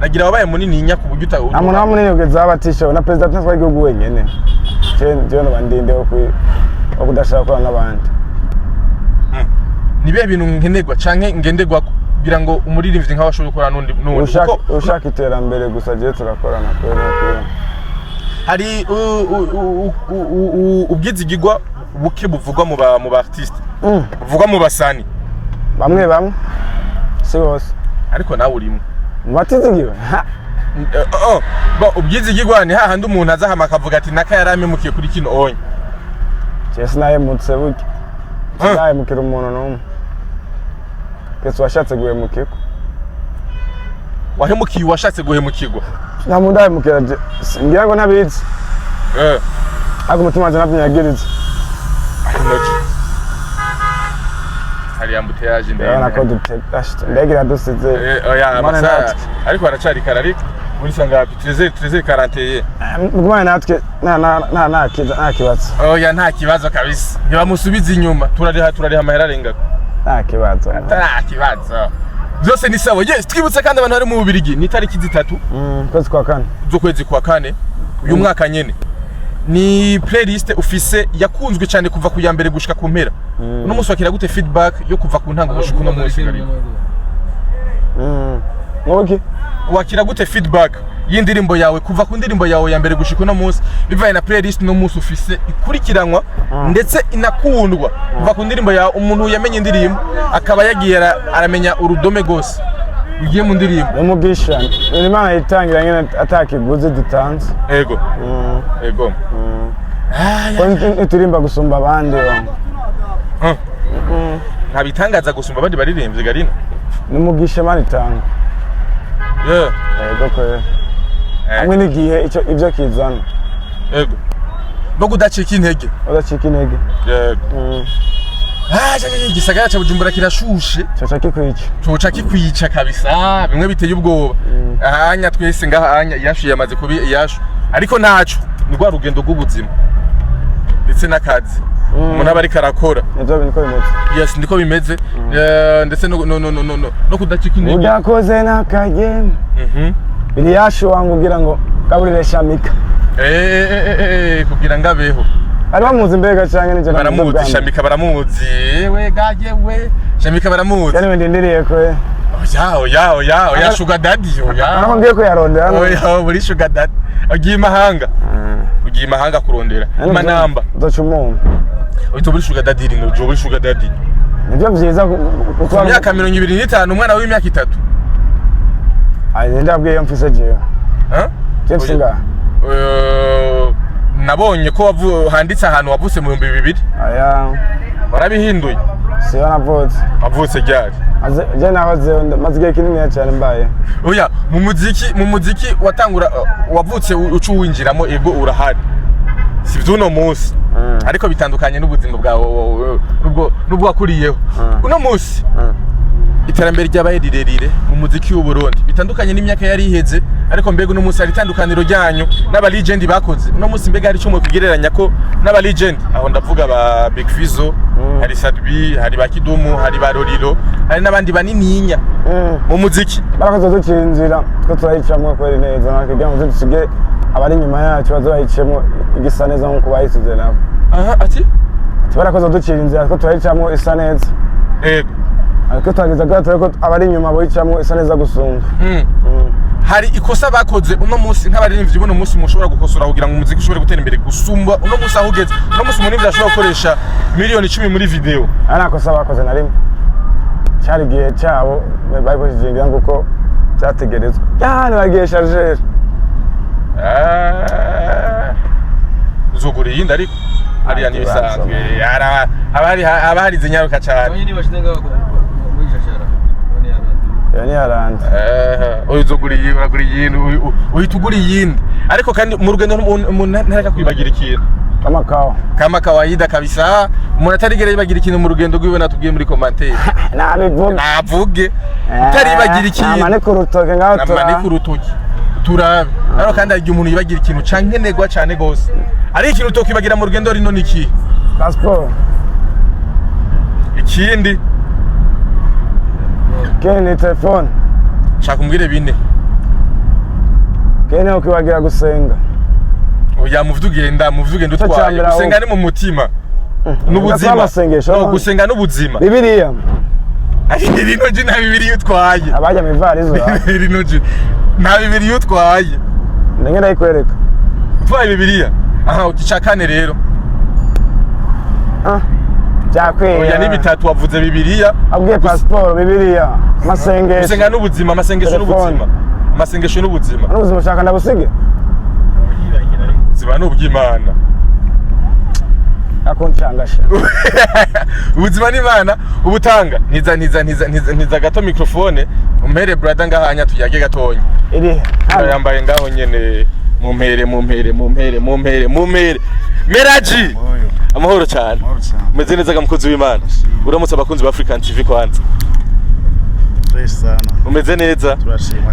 nagira wabaye munininya ku buryo umuntu munini ugeze abatisha na president w'igihugu wenyene je n'abandinde wo kudashaka gukorana n'abandi nibihe bintu nkenerwa canke ngenderwa kugira ngo umuririmbyi nkaho ashobora gukora n'undi ushaka iterambere gusa je turakorana kwera hari ubwizigirwa buke buvugwa mu ba artiste buvugwa mu basani bamwe si bose ariko nawe urimo matizigiwe ubwizigirwa ni hahandi umuntu azahama akavuga ati naka yaramemukiye kuri kino onye cyese nayemutse buke nayemukira umuntu n'umwe kese washatse guhemukirwa wahemukiye washatse guhemukirwa nta muntu ahemukira ngira ngo ntabizi ariko umutima wanjye navyinyagiriza hari ambuteyage ndagira dusize ariko haracari karari muri sangapi 13:41 mugumane natwe nta kibazo oya nta kibazo kabisa ntibamusubiza inyuma turariha amahera arengako nta kibazo byose ni sawa yes twibutse kandi abantu bari mu Bubiligi ni tariki 3 z'ukwezi kwa kane uyu mwaka nyene ni playlist ufise yakunzwe cyane kuva ku ya mbere gushika ku mpera uno munsi wakira gute feedback yo kuva ku ntango gushika uno munsi kari okay wakira gute feedback y'indirimbo yawe kuva ku ndirimbo yawe ya mbere gushika uno munsi bivaye na playlist no munsi ufise ikurikiranwa ndetse inakundwa kuva ku ndirimbo yawe umuntu yamenye indirimbo akaba yagiye aramenya urudome gose ugiye mu ndirimbo umugisha Imana itangira nyine atakiguze dutanze ego turimba gusumba abandi nta bitangaza gusumba abandi baririmbye garino n'umugisha Imana itanga ego kwera hamwe n'igihe ibyo kizana ego no kudacika intege yego igisagara cha Bujumbura kirashushe coca kikwica kabisa bimwe biteye ubwoba ahanya twese ngahanya yashuye amaze kubi yashu ariko ntaco ni rwa rugendo rw'ubuzima ndetse n'akazi umuntu aba ariko arakora yes ndiko bimeze ndetse no kudacika intege udakoze n'akageme biri yashu wangu kugira ngo gaburire Shamika kugira ngabeho ari bamuzi mbega cyane n'icyo baramuzi Shamika baramuzi we gaje we Shamika baramuzi yani ndindiriye ko ya sugar daddy nako ngiye ko yarondera muri sugar daddy ugiye imahanga kurondera manamba ndacumumva uhita muri sugar daddy no jo muri sugar daddy nibyo byiza ku myaka 25 umwana w'imyaka 3 ndabwiye mfise jewe James nga nabonye ko handitse ahantu wavutse mu 2000 aya warabihinduye siyo navutse wavutse ryari je nahoze maze igihe kinini cyane mbaye oya mu muziki watangura wavutse ucu winjiramo ego urahari si vyuno munsi ariko bitandukanye n'ubuzima bwawe nubwo wakuriyeho uno munsi iterambere ryabaye rirerire mu muziki w'u Burundi bitandukanye n'imyaka yari iheze ariko mbega uno munsi hari itandukaniro ryanyu n'aba legend bakoze uno munsi mbega hari cyo mu kugereranya ko n'aba legend aho ndavuga ba Big Fizzo hari Sadbi hari ba Kidumu hari ba Roriro hari n'abandi banininya mu muziki barakoze ducinzira twe turayicamwe kweri neza nakijya mu zitsige abari nyuma yacu bazoyicemo igisa neza nko bayisize nabo ati barakoze ducinzira twe turayicamwe isa neza ariko twagize gato ko abari inyuma boyicamwe isa neza gusumba hari ikosa bakoze uno munsi nk'abaririmbyi buno munsi mushobora gukosora kugira ngo umuziki ushobore gutera imbere gusumba uno munsi aho ugeze uno munsi umuntu ashobora gukoresha miliyoni 10 muri video ana kosa bakoze na rimwe cyari gihe cyabo bayikoresheje ngira nguko cyategerezwa cyane bagiye charger zuguri yindi ariko hariya nibisanzwe abari zinyaruka cyane yani arandi uzuguriye uraguriye uhituguriye ariko kandi mu rugendo umuntu ntareka kwibagira ikintu kama kawaida kabisa umuntu atarigera yibagira ikintu mu rugendo rwiwe natubwiye muri commentaire navuge utaribagira ikintu namane kurutoke ngaho turabe ariko kandi ari umuntu yibagira ikintu canke negwa cyane gose ari ikintu utokibagira mu rugendo rino niki passport ikindi kene telefone shaka umbwire bine kene ukibagira gusenga oya muvugenda utwaye gusenga ni mu mutima n'ubuzima gusenga n'ubuzima bibiliya rino je nta bibiliya utwaye abajya mu ivarizo rino je nta bibiliya utwaye ndenge ndayikwereka utwaye bibiliya uticakane rero Jakwe oya ni bitatu wavuze bibiliya abwiye passport bibiliya masengesho gusenga n'ubuzima masengesho n'ubuzima n'ubuzima shaka ndabusige ziba n'ubw'Imana akoncangasha ubuzima n'Imana ubutanga niza gato microphone umpere brother ngahanya tuyage gatonya iri yambaye ngaho nyene mumpere Meraji amahoro cyane meze neza gamukozi w'Imana uramutse abakunzi ba African TV kwanza sana umeze neza turashima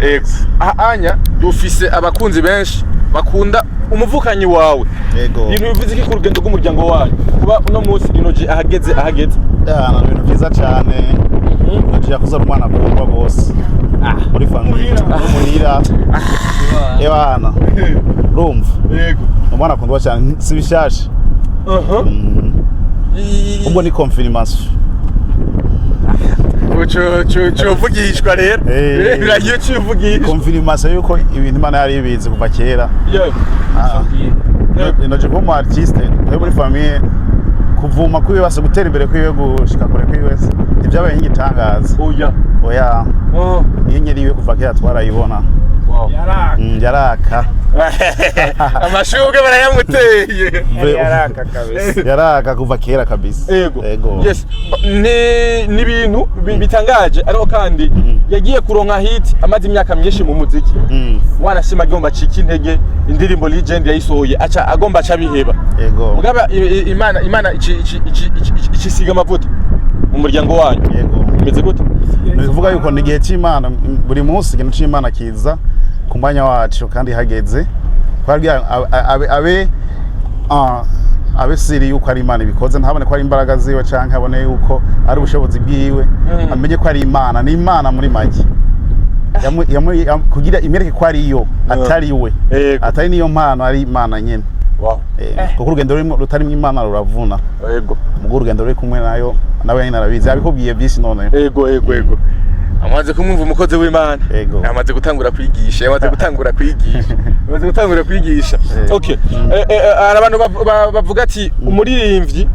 anya dufise abakunzi benshi bakunda umuvukanyi wawe yego ibintu bivuze iki ku rugendo rw'umuryango wanyu kuba uno munsi inoji ahageze na ibintu byiza cyane naje yakuza umwana akundwa bose muri family muhira ebana rumva yego umwana akundwa cyane si bishashe ubwo ni confirmation cuvugishwa rero biragiye cuvugishwa confirmation yuko ibintu Imana yari ibizi kuva kera inoje ko mu artiste muri famille kuvuma kwibase gutera imbere kwiwe gushika kure kwiwe ibyabaye nk'igitangaza oya inyenyeri yiwe kuva kera twarayibona yaraka amashugwe barayamuteye yaraka kabisa yaraka kuva kera kabisa yego yes ni ibintu bitangaje ariko kandi yagiye kuronka hit amaze imyaka myinshi mu muziki wanashima agomba cika intege indirimbo legend yayisohoye aca agomba aca biheba yego mugaba imana ikisiga amavuta mu muryango wanyu yego imeze gute nivuga yuko ni gihe cy'Imana buri munsi ikintu cy'Imana kiza ku mwanya wacu kandi hageze abe siri yuko ari Imana ibikoze ntabone ko ari imbaraga ziwe canke abone yuko ari ubushobozi bwiwe amenye ko ari Imana ni Imana muri make kugira imereke ko ari yo atari we atari niyo mpano ari Imana nyene kuko urugendo rutarimo Imana ruravuna yego mu rugendo ruri kumwe nayo nawe nyine arabizi abikubwiye byinshi none yego amaze kumwumva umukozi w'Imana amaze gutangura kwigisha okay abantu bavuga ati umuririmbyi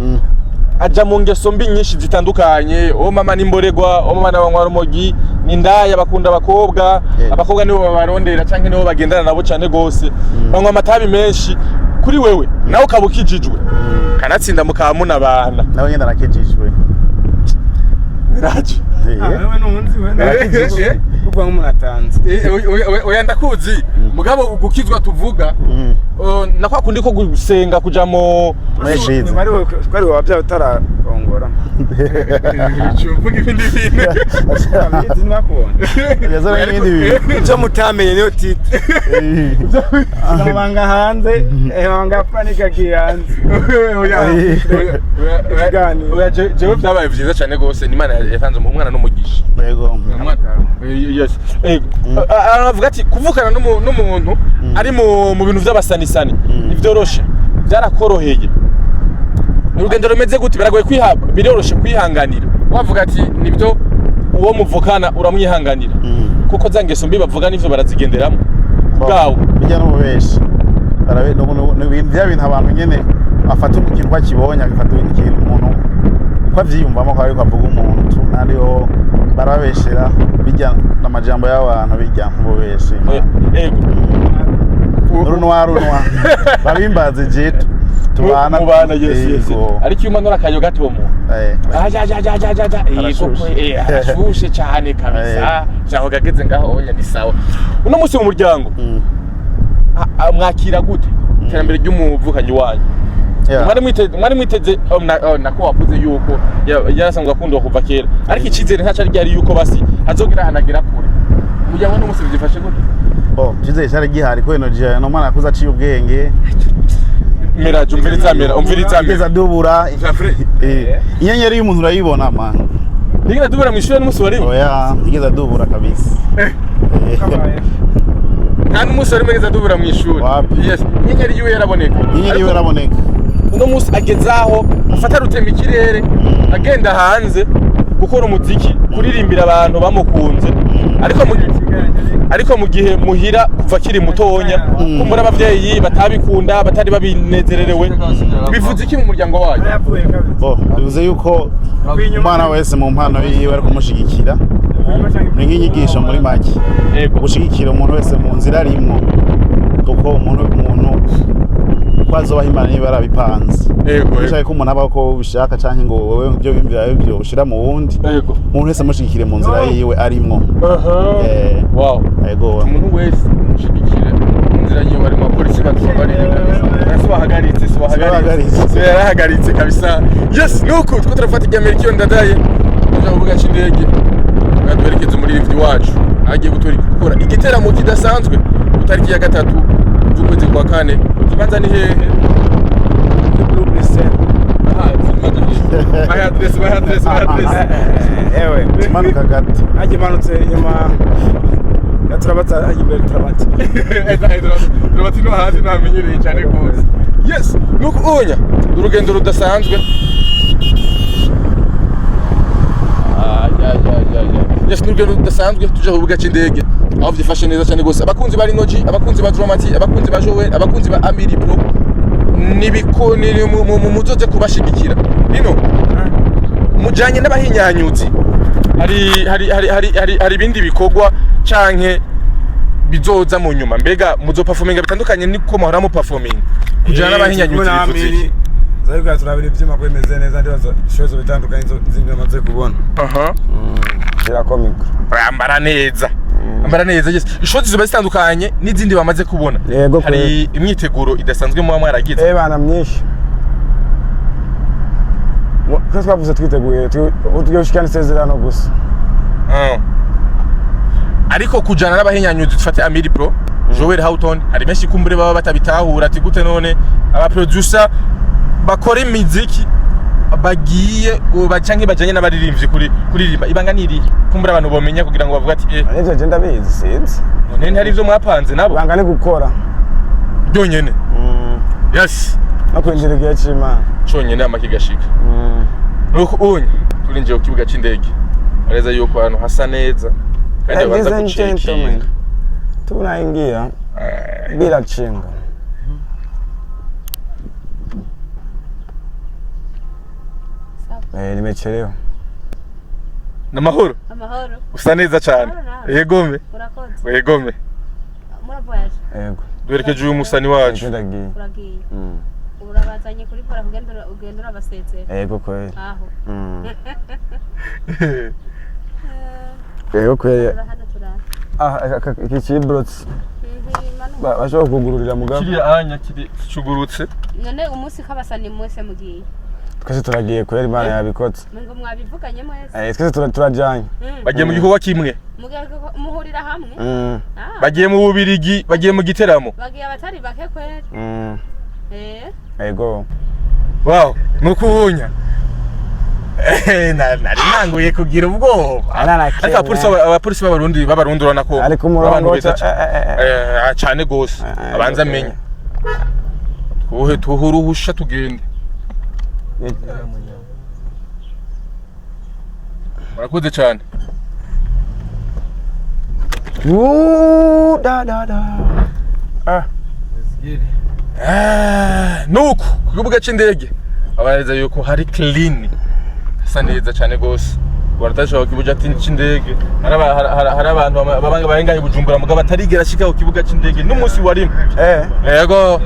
aja mu ngeso mbi nyinshi zitandukanye. O mama nimboregwa, o mama nabanywa rumogi, nindaya bakunda abakobwa, abakobwa nibo babarondera canke nibo bagendana nabo cyane gose. Banywa amatabi menshi. Kuri wewe nawe ukabukijijwe. Kanatsinda mukamuna abana. nawe nyenda nakijijwe. Miraje. wewe n'umunsi we kuva nk'umuntu atanze. Oya ndakuzi mugabo gukizwa tuvuga na kwa kundi ko gusenga kuja mu Meshize. Kwari wabya utararongora. Cyumvuga ibindi bintu. Abizi nakubona. Yazana n'ibindi bintu. Icyo mutamenye niyo tite. Abanga hanze, abanga panika gihanze. Oya jewe byabaye byiza cyane gose n'Imana yatanze mu mwana n'umugisha. Yego. Yes. Aravuga ati kuvukana n'umuntu ari mu bintu by'abasanisani nivyoroshe byarakoroheye. Urugendo rumeze gute biragoye biroroshe kwihanganira. Wavuga ati nibyo uwo muvukana uramwihanganira. Kuko zangeso mbi bavuga nivyo barazigenderamo. Kubgawo bijya no mubeshi. Arabe no bintu by'abintu abantu nyene afata umukintu kwakibonye agafata ikintu umuntu kwa vyiyumvamo ko ari kwavuga umuntu nariyo barabeshera bijya namajambo y'abantu bijya mubeshi. Runwa babimbaze jitu tubana yes ariko umanura akayo gato mu arashushe cyane kabisa cyaho gageze ngaho onya ni sawa. Uno musi mu muryango mwakira gute iterambere ry'umuvukanyi wanyu? Mwari mwiteze nako wavuze yuko yarasanzwe akundwa kuva kera ariko ikizere ntaca ryari yuko basi azogira hanagira kure. Umuryango no musi byifashe gute? Ikizere cyari gihari ko energy no mwana akuza aciye ubwenge. Miraje umviriza Igeza dubura. Inyenyeri y'umuntu urayibona man. Nigeza dubura mwishuri n'umunsi wari? Oya, igeza dubura kabisa. Nta n'umunsi wari mugeza dubura mwishuri. Yes, inyenyeri yiwe yaraboneka. Uno munsi agezaho afata rutema ikirere agenda hanze gukora umuziki kuririmbira abantu bamukunze ariko mu gihe muhira kuva kiri mutonya kumbura abavyeyi batabikunda batari babinezererewe bivuze iki mu muryango wanyu? Bivuze yuko umwana wese mu mpano yiwe ari kumushigikira n'inyigisho muri make gushigikira umuntu wese mu nzira arimo kuko umuntu kwazobaho Imana niba yarabipanze. Bishaye ko umuntu abaho ko ubishaka canke ngo wowe byo bimvira byo ushira mu wundi. Umuntu wese amushigikire mu nzira yiwe arimo. Wow. Yego. Umuntu wese amushigikire mu nzira yiwe arimo. Polisi batwabariye kabisa. Yarahagaritse kabisa. Yes, nuko two turafata igihe ndadaye. Tujya kuvuga cy'indege. Twaduherekeza muri lift wacu. Agiye gukora igiteramo kidasanzwe utariki ya 3 z'ukwezi kwa 4. Kibanza ni hehe? My address. Ewe, manuka gati. Agimanutse nyuma ya turabata agimbere turabati. Turabati no hasi namenyereye cyane gose. Yes, nuko onya urugendo rudasanzwe. Yes, n'urugendo rudasanzwe tujya kuvuga cy'indege. Aho byifashe neza cyane gose. Abakunzi bari Noji, abakunzi ba Dramati, abakunzi ba Joel, abakunzi ba Amiri Pro nibikonere mu muzoze kubashigikira. Nino mujanye n'abahinyanyuzi hari ibindi bikogwa canke bizoza mu nyuma mbega muzo performinga bitandukanye niko mahora mu performing kujana n'abahinyanyuzi bivuze zariko turabira ivyuma kwemeze neza ndibazo shozo bitandukanye zindi amaze kubona zirakomika ambara neza yes ishoti ziba zitandukanye n'izindi bamaze kubona hari imyiteguro idasanzwe mu mwaragize bana myinshi Kuri twavuze twiteguye tuyoshikana isezerano gusa. Ariko kujana n'abahinyanyuzi dufate Amiri Pro, Joel Houghton, hari menshi kumbure baba batabitahura ati gute none aba producer bakora imiziki bagiye bacanke bajanye n'abaririmbyi kuririmba ibanga niri kumbura abantu bomenya kugira ngo bavuga ati nivyo je ndabizi sinzi none hari ivyo mwapanze nabo ibanga ni gukora byonyene yes nakwinjira igihe c'Imana cyonyene amakigashika nuko unye turinjiye ku kibuga c'indege areza yuko abantu hasa neza kandi babanza guceka tunaingia bila chinga. Nimechelewa. Namahoro. Amahoro. Usa neza cyane. Yegome. Urakoze. Yegome. Muravoyaje. Yego. Duherekeje uyu musani wacu. Ndagiye. Uragiye. Urabazanye kuri pora ugenda urabasezera. Yego kweli. Aho. Yego kweli. Hano turara. Iki kibrotsi. Bashobora kugururira mugabo. Kiri anya kigurutse. None umunsi kabasani mwese mugiye. Twese turagiye kweli Imana yabikotse. Ngo mwabivuganye mwese. Twese turajanye. Bagiye mu gihuwa kimwe. Muhurira hamwe. Bagiye mu Bubirigi, bagiye mu giteramo. Bagiye abatari bake kweli. Yego. Wow, nukubunya. Nari nanguye kugira ubwoba. Ariko abapolisi b'abarundi urabona ko ariko umurongo cyane gose abanza amenya. Tuhuruhusha tugende. Murakoze cyane. Nuko ku kibuga cy'indege abareza yuko hari clean hasa neza cyane gose baratashaka kibuga cy'indege hari abantu babangaye Bujumbura mugabo batarigera shika ku kibuga cy'indege n'umunsi warimo yego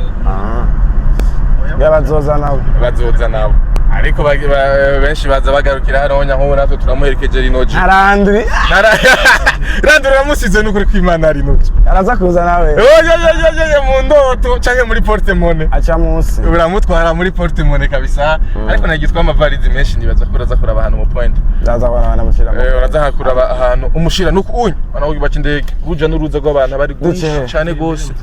bazoza nabo ariko benshi baza bagarukira hano nyaho natwe turamuherekeje Rinoji aranduri ramusize n'ukuri kw'Imana Rinoji araza kuza nawe mu ndoto canke muri portemone aca munsi uramutwara muri portemone kabisa ariko nagitwa amavarizi menshi nibaza ko uraza kuraba ahantu mu point uraza kubana mushira uraza kuraba ahantu umushira nuko unyu bana wo baca indege uruja n'uruza rw'abantu bari gushi cyane gose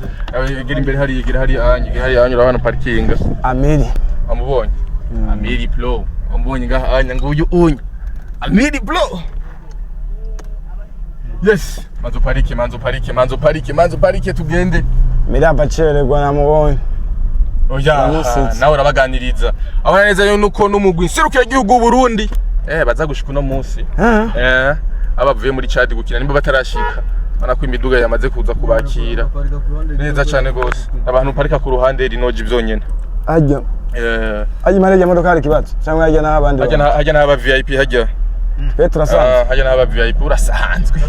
yegera imbere hari anyu urabana parking Amiri amubonye Amiri Pro ambonye ngaha anya nguyu unyu Amiri Pro yes manzo parike tugende Miramba cererwa namubonye oya nawe urabaganiriza abana neza yo nuko n'umugwi nserukira igihugu Burundi baza gushika no munsi abavuye muri Chad gukina nimba batarashika bana ko imiduga yamaze kuza kubakira neza cyane gose abantu parika ku ruhande Rinoji byonyene ajya mare ya modoka hari kibazo cyangwa ajya n'abandi hajya n'aba VIP hajya Petra sanzwe hajya n'aba VIP urasanzwe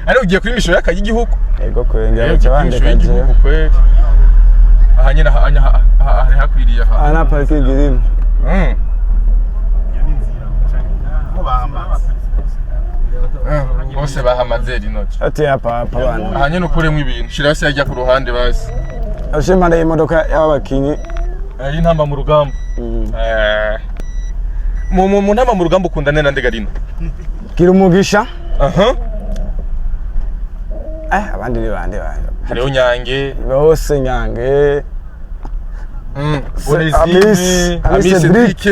ari ugiye kuri misho y'akayi igihugu yego kwengera cyabande kaje ahanyena hari hakwiriye ana parking irimo bose bahamaze Rinoji ati hapa bana ahanyena ukuremo ibintu shira hasi yajya ku ruhande basi ashimanda y'imodoka y'abakinyi y'intamba mu rugamba mu ntamba mu rugamba ukunda nena ndega Rino gira umugisha abandi ni bande hariho Nyange bose Nyange Amis Cedric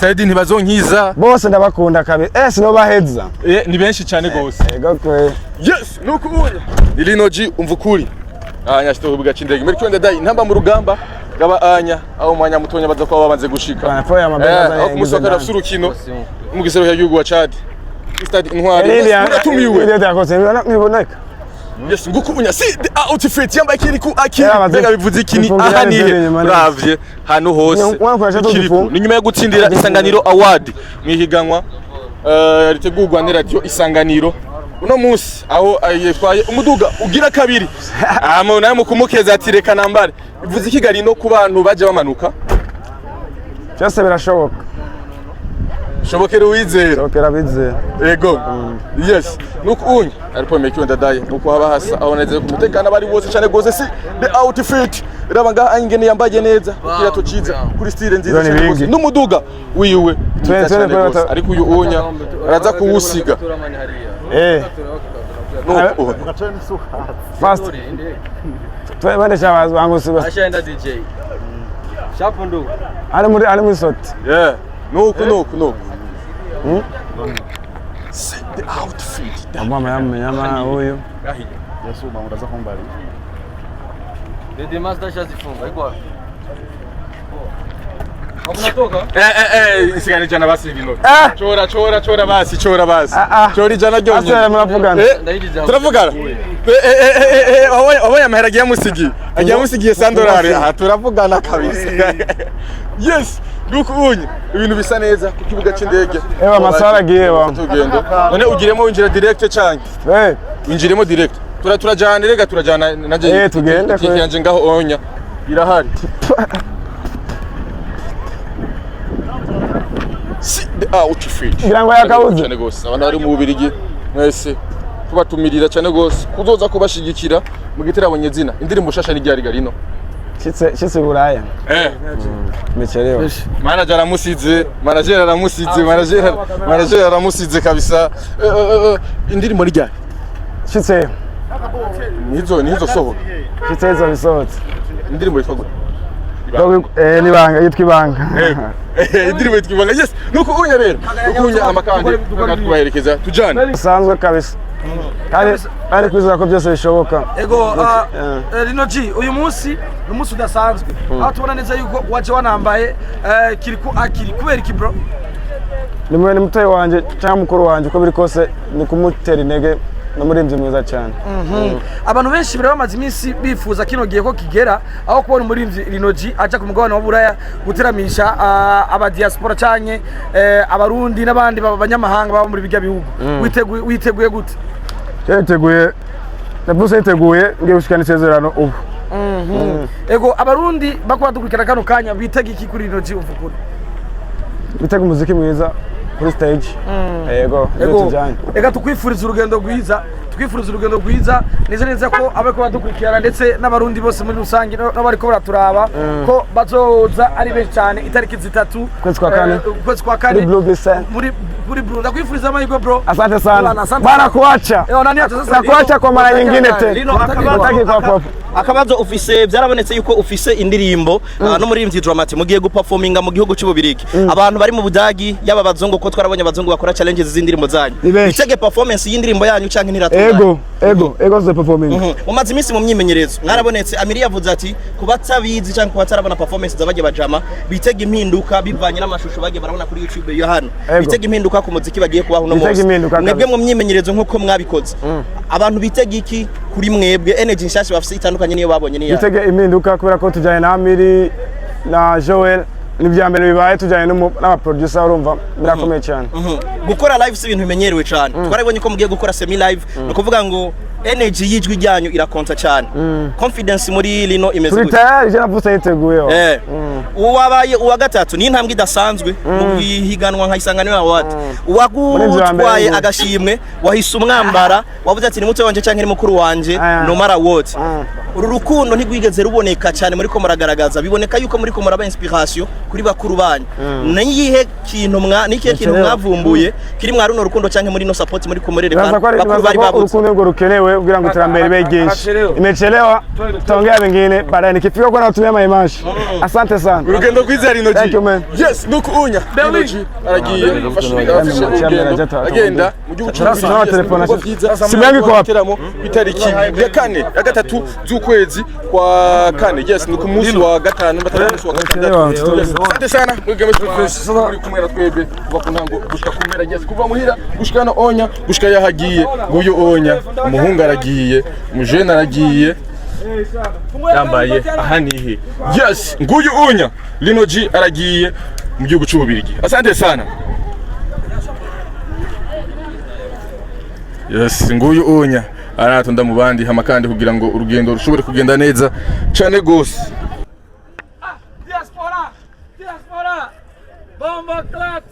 Saidi ntibazonkiza bose ndabakunda kabi sino baheza ni benshi cyane gose yego kwe yes nuko ubunya Rinoji umva ukuri nyashito kubuga cy'indege muri cyonda dai intamba mu rugamba gaba anya aho mwanya mutonya baza ko babanze gushika banafoya amabeza umusokera surukino mu gisero ya yugu wa Chad stade Intwari uratumiwe ile yakose niboneka yes ngukubunya si outfit yambaye kiri ku akiri mbega bivuze ikini ahanire uravye hano hose ni nyuma yo gutsindira Isanganiro Award mwihiganwa ritegurwa na radio Isanganiro uno munsi aho yetwaye umuduga ugira kabiri naye mu kumukeza ati reka nambare bivuze ikigari no ku bantu baje bamanuka cyose birashoboka shobokera uwizera shobokera bizera yego yes nuko unye ariko mekiyo ndadaye nuko haba hasa aho neze ku mutekano bari bose cyane gose si the outfit rabanga angene yambaye neza kira tociza kuri style nziza cyane gose n'umuduga wiwe ariko uyu unya araza kuwusiga fast twebane shabazi bangusiba ashaenda DJ shapo ndo ari muri soti nuko the outfit mama yamenya huyo Yesu uraza kumbari Dede master shazifunga iko Unatoka? Isigane jana basi Rino. Chora basi. Chori jana gyonye. Asa mnavugana. Turavugana. Oya mahera agiye musigiye $100. Turavugana kabisa. Yes. nuko unye ibintu bisa neza ku kibuga c'indege Ewa amasaha agiye wa. tugendo none ugiremo winjira direct canke winjiremo direct turajana rega turajana naje tugende ko yanje ngaho onya irahari si out fit ngira ngo yakabuze cyane gose abantu bari mu bubirigi mwese kubatumirira cyane gose kuzoza kubashigikira mu gitarabonye zina indirimbo shasha n'iryari garino Shitse Buraya. Mechelewa. Manager aramusize kabisa. Indirimbo ryari? Shitse. Nizo soho. Shitse zo bisohotse. Indirimbo yitwa gute? Nibanga yitwa ibanga. Indirimbo yitwa ibanga. Yes, nuko unya rero. Ukunya amakande tukatwaherekeza tujane. Sanzwe kabisa. Kandi kwizera ko byose bishoboka. Ego Rino G uyu munsi umunsi udasanzwe. Aho tubona neza yuko waje wanambaye akiri kubera iki bro? Ni mutayi wanje cyangwa mukuru wanje uko biri kose ni kumutera intege n'umurimbyi mwiza cyane. Abantu benshi bari bamaze iminsi bifuza kino gihe ko kigera aho kubona umurimbyi Rino G aja ku mugabane wa Buraya guteramisha aba diaspora cyanye abarundi n'abandi b'abanyamahanga baba muri bijya bihugu. Witeguye gute? Niteguye ngiye gushikana isezerano ubu. Ego abarundi bakwa dukurikira kano kanya bitega iki kuri Rino G uvukuri? Bitega umuziki mwiza kuri stage. Ego ega tukwifuriza urugendo rwiza neza ko abako badukurikirana ndetse n'abarundi bose muri rusange n'abariko baraturaba ko bazoza ari benshi cyane itariki 3 kwezi kwa kane muri Blue ndakwifuriza amahirwe bro. Asante sana bana kuacha nakuacha kwa mara nyingine tena. Akabazo ufise byarabonetse yuko ufise indirimbo no muri imvyi dramatic mugiye guperforminga mu gihugu cy'ububirigi abantu bari mu Budagi yaba bazungu ko twarabonye abazungu bakora challenges z'indirimbo zanyu bitege performance y'indirimbo yanyu canke ntiratuma ego ze performing umaze iminsi mu myimenyerezo mwarabonetse Amiri yavuze ati kubatabizi canke kubatarabona performance zabaje bajama bitege impinduka bivanye n'amashusho bagiye barabona kuri YouTube yo hano bitege impinduka ku muziki bagiye kubaho no mose mwebwe mu myimenyerezo nkuko mwabikoze abantu bitege iki kuri mwebwe energy nshasha bafise itandukanye niyo babonye niya bitege impinduka kubera ko tujanye na Amiri na Joel nivyambere bibaye tujanye n'aba producer urumva birakomeye cyane gukora live si ibintu bimenyerewe cyane twarabonye ko mugiye gukora semi live no kuvuga ngo energy yijwi ryanyu irakonta cyane confidence muri Rino imeze gute tayari je navuze yiteguye uwabaye uwa gatatu ni intambwe idasanzwe mu bihiganwa nka Isanganiro Award wagutwaye agashimwe wahise umwambara wavuze ati ni muto wanje canke ni mukuru wanje no mara what uru rukundo ntigwigeze ruboneka cyane muri ko muragaragaza biboneka yuko muri ko muraba inspiration kuri bakuru banyu niyihe kintu nikihe kintu mwavumbuye kiri mwa runo rukundo canke muri no support muri ko murereka bakuru bari babutse urukundo ngo rukenewe kugira ngo iterambere begeshe imechelewa tongea vingine baadaye nikifika kwa natumia maimashi. Asante sana urugendo rwiza Rino G. Yes nuko unya Rino G aragiye agenda mu gihugu cy'u telefone simangi ko wateramo itariki ya 4 ya 3 z'ukwezi kwa 4 yes nuko munsi wa 5 batatu wa 6. Asante sana mwigeme muri kumwe na twebwe kuva ku ntango gushika kumera yes kuva muhira gushikana onya gushika yahagiye nguyo onya umuhungu aragiye umujene aragiye yambaye ahanihe yes nguyu unya Rino G aragiye mu gihugu cy'ububirigi. Asante sana yes nguyu unya aratonda mu bandi hama kandi kugira ngo urugendo rushobore kugenda neza cyane gose. Diaspora bomba clat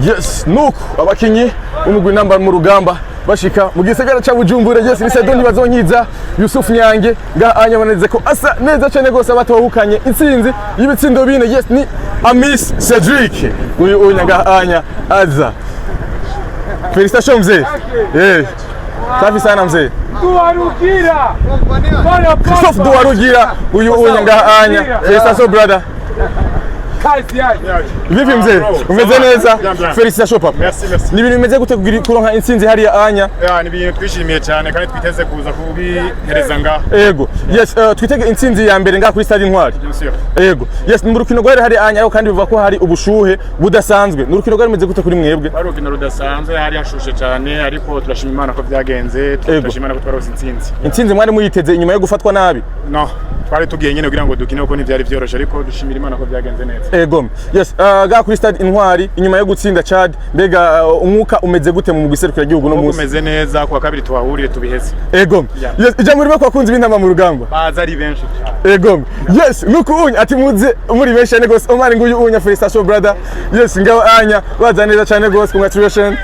yes nuko abakinyi umugwi namba mu rugamba bashika mu gisagara ca Bujumbura yes ni Sedoni bazonyiza Yusuf Nyange anya baneze ko asa neza cyane gose abatahukanye intsinzi y'ibitsindo bine yes ni Amis Cedric uyu unya anya aza Félicitations mzee safi sana mzee Duwarugira Christophe Duwarugira uyu unya anya Félicitations brother Vipi mzee? Umeze neza? Félicitations papa. Merci. Ni ibintu bimeze gute kuronka intsinzi hariya anya? Ni ibintu twishimiye cyane kandi twiteze kuza kubihereza ngaha. Yego. Yes, twitege intsinzi ya mbere ngaha kuri Stade Intwari. Yego. Yes, ni urukino rwari hari anya aho kandi bivuga ko hari ubushuhe budasanzwe. Ni urukino rwari rumeze gute kuri mwebwe? Ari urukino rudasanzwe hari hashushe cyane ariko turashima Imana ko byagenze, turashima Imana ko twarose intsinzi. Intsinzi mwari muyiteze inyuma yo gufatwa nabi? No. twari tugiye nyine kugira ngo dukine uko ntivyari vyoroshe ariko dushimira Imana ko byagenze neza. Ego. Yes, ga kuri stade Intwari inyuma yo gutsinda Chad mbega umwuka umeze gute mu giserukira igihugu no munsi? Umeze neza kwa kabiri twahuriye tubiheze. Ego. Yes, ijambo ribe kwa kunzi b'intama mu rugamba. Baza ari benshi. Ego. Yes, nuko unya ati muze muri benshi cyane gose Omar nguyu unya Felicitation brother. Yes, ngabo anya baza neza cyane gose, congratulations.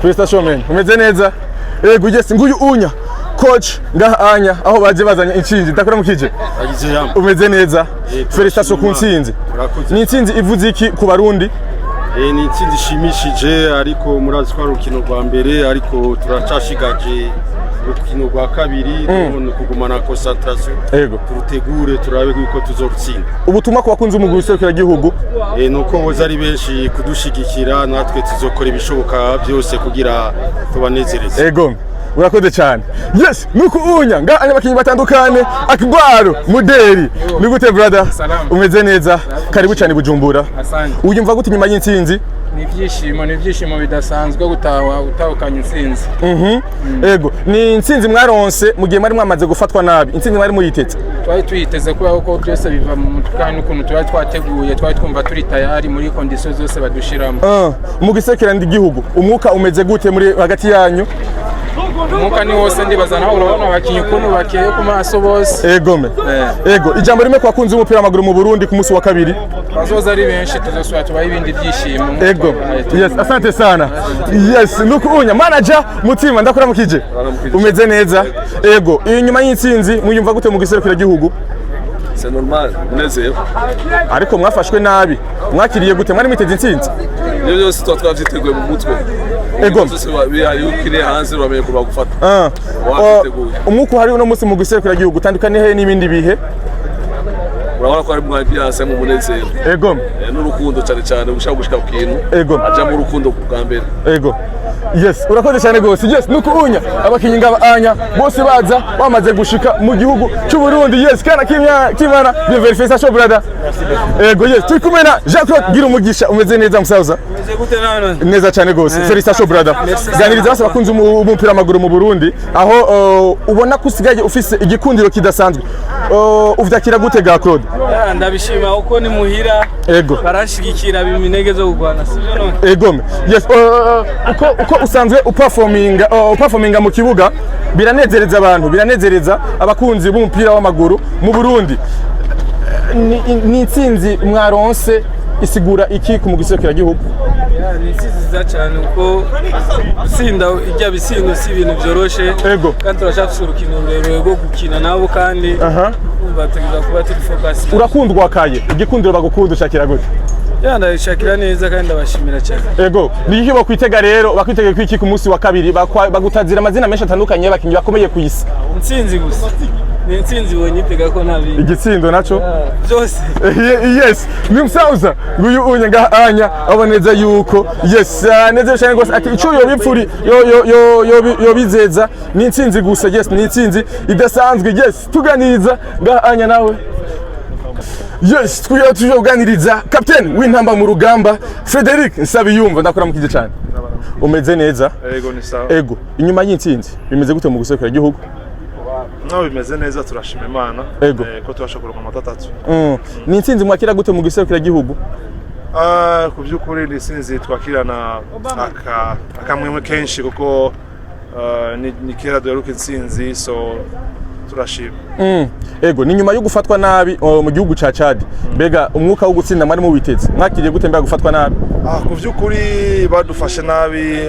Felicitation man. Umeze neza. Ego, yes, nguyu unya coach ngahanya aho baje bazanya inshinzi ndakora mukije umeze neza Felicitation ku ntsinzi ni intsinzi ivuze iki ku barundi ni intsinzi ishimishije ariko murazi ko ari urukino rwa mbere ariko turacashigaje urukino rwa kabiri none kugumana concentration turutegure turabe yuko tuzorutsinda ubutumwa ku bakunzi umugwi w'iserukira igihugu nuko boza ari benshi kudushigikira natwe tuzokora ibishoboka byose kugira tubanezereze. Ego urakoze cyane. Yes, nuko unya ngahanya abakinyi batandukane Akigwaro Muderi ni gute brother? Umeze neza karibu cyane Bujumbura. Uyumva gute nyuma y'intsinzi? Ni ibyishimo bidasanzwe utahukanye intsinzi. Ego ni intsinzi mwaronse mu gihe mwari mwamaze gufatwa nabi, intsinzi mwari muyiteze? Twari tuyiteze kubera ko byose biva mu mutwe n'ukuntu twari twateguye, twari twumva turi tayari muri conditions zose badushiramo. Mu giserukira igihugu umwuka umeze gute muri hagati yanyu? Umuka ni wose ndibaza naho urabona abakinyi ukuntu bakeye ku maso bose. Ego ijambo rimwe kwa kunzi umupira w'amaguru mu Burundi ku munsi wa kabiri. Bazoza ari benshi tuzosubira tubaye ibindi byishimo. Ego. Yes, asante sana. Yes, nuko unya manager Mutima ndakora mukije. Umeze neza. Ego, inyuma y'intsinzi muyumva gute mu giserukira igihugu? C'est normal, munezero. Ariko mwafashwe nabi. Mwakiriye gute mwari miteze intsinzi? Ibyo byose twavyiteguye mu mutwe. Ego. Bihari ukire hanze uramenye kuba gufata. Umwuka hari uno munsi mu giserukira igihugu tandukanye he n'ibindi bihe? Urabona ko ari mwa byase mu munezero. Ego. N'urukundo cyane gushaka gushika ku kintu. Ego. Aja mu rukundo bwa mbere. Ego. Yes, urakoze cyane gose. Yes, nuko unya abakinyi ngabanya bose baza bamaze gushika mu gihugu cy'u Burundi. Yes, kana kimana de Felicitation brother. Ego, yes, turi kumwe na Jean-Claude Girumugisha umeze neza musaza. Umeze gute nano? Neza cyane gose. Felicitation brother. Ganiriza bose bakunze umupira w'amaguru mu Burundi aho ubona kusigaye ufise igikundiro kidasanzwe. Uvyakira gute ga Claude? Ndabishima uko ni muhira. Ego. Barashigikira biminege zo kugwana sivyo none. Ego. Yes, uko usanzwe uperforminga mu kibuga biranezereza abantu, biranezereza abakunzi b'umupira w'amaguru mu Burundi. Ni intsinzi mwaronse isigura iki ku mugiserukira igihugu? Ni intsinzi cyane uko gutsinda ijya bisindo si ibintu byoroshe. Ego. Kandi turashaka urukino rurerure rwo gukina nabo kandi bategeza kuba turi focus. Urakundwa kaye igikundiro bagukunda ushakira gute? Ndabishakira neza kandi ndabashimira cyane. Ego, ni iki bakwitega rero? Bakwitega kwiki ku munsi wa kabiri bagutazira amazina menshi atandukanye y'abakinyi bakomeye ku isi? Intsinzi gusa. Ni intsinzi wonyitega ko ntabindi. Igitsindo naco? Byose. Yes, ni msauza. Nguyu unya ngahanya aboneza yuko yes, neze cyane gose ati ico yo bipfuri yo bizeza ni intsinzi gusa. Yes, ni intsinzi idasanzwe. Yes, tuganiza ngahanya nawe. Yes, tuje kuganiriza captain w'intamba mu rugamba Frederic Nsabiyumva ndakora mukije cyane. Umeze neza? Ego ni sawa. Ego, inyuma y'intsinzi bimeze gute mu gusekera igihugu? No bimeze neza turashima Imana ko twashobora amanota 3. Ni intsinzi mwakira gute mu gusekera igihugu? Ku by'ukuri ni intsinzi twakirana akamwemwe kenshi kuko ni kera duheruka intsinzi so turashima. Ego, ni nyuma yo gufatwa nabi mu gihugu ca Chad. Bega umwuka wo gutsinda mwari mu witeze. Mwakiriye gute mbega gufatwa nabi? Ku by'ukuri badufashe nabi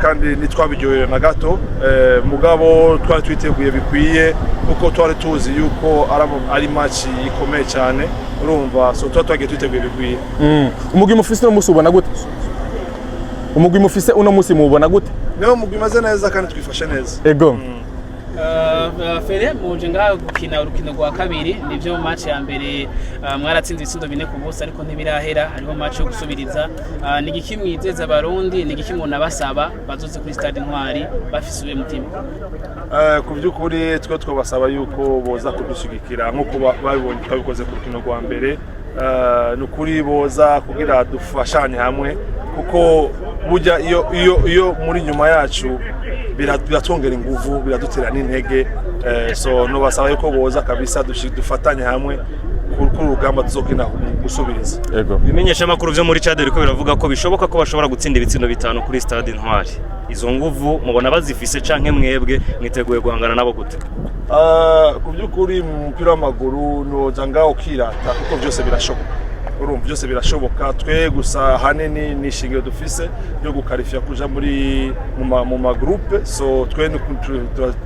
kandi nitwabiryohera na gato. Mugabo twari twiteguye bikwiye kuko twari tuzi yuko ari match ikomeye cyane. Urumva so twagiye twiteguye bikwiye. Umugwi mufise no musi ubona gute? Umugwi mufise uno musi mubona gute? Niyo mugwi maze neza kandi twifashe neza. Ego. Fere muje ngaho gukina urukino rwa kabiri nivyo mu match ya mbere mwaratsinze ibitsindo 4 ku busa ariko ntibirahera hariho match yo gusubiriza ni giki mwizeza abarundi ni giki muna basaba bazoze kuri stade Intwari bafisuye mutima ku by'ukuri twabasaba yuko boza kudushigikira nkuko babibonye twabikoze ku rukino rwa mbere nukuri boza kugira dufashanye hamwe kuko burya iyo muri nyuma yacu biratwongera inguvu biradutera n'intege so no basaba yuko boza kabisa dufatanye hamwe ku rugamba tuzokina gusubiriza. Yego. Bimenyesha makuru vyo muri Chad riko biravuga ko bishoboka ko bashobora gutsinda ibitsindo 5 kuri Stade Intwari. Izo nguvu mubona bazifise canke mwebwe mwiteguye guhangana nabo gute? Ku byukuri mu mupira w'amaguru noza ngaho kirata kuko byose birashoboka. Urumva byose birashoboka twe gusa hanini nishingiro dufise yo gukarifya kuja muri mu ma groupe so twe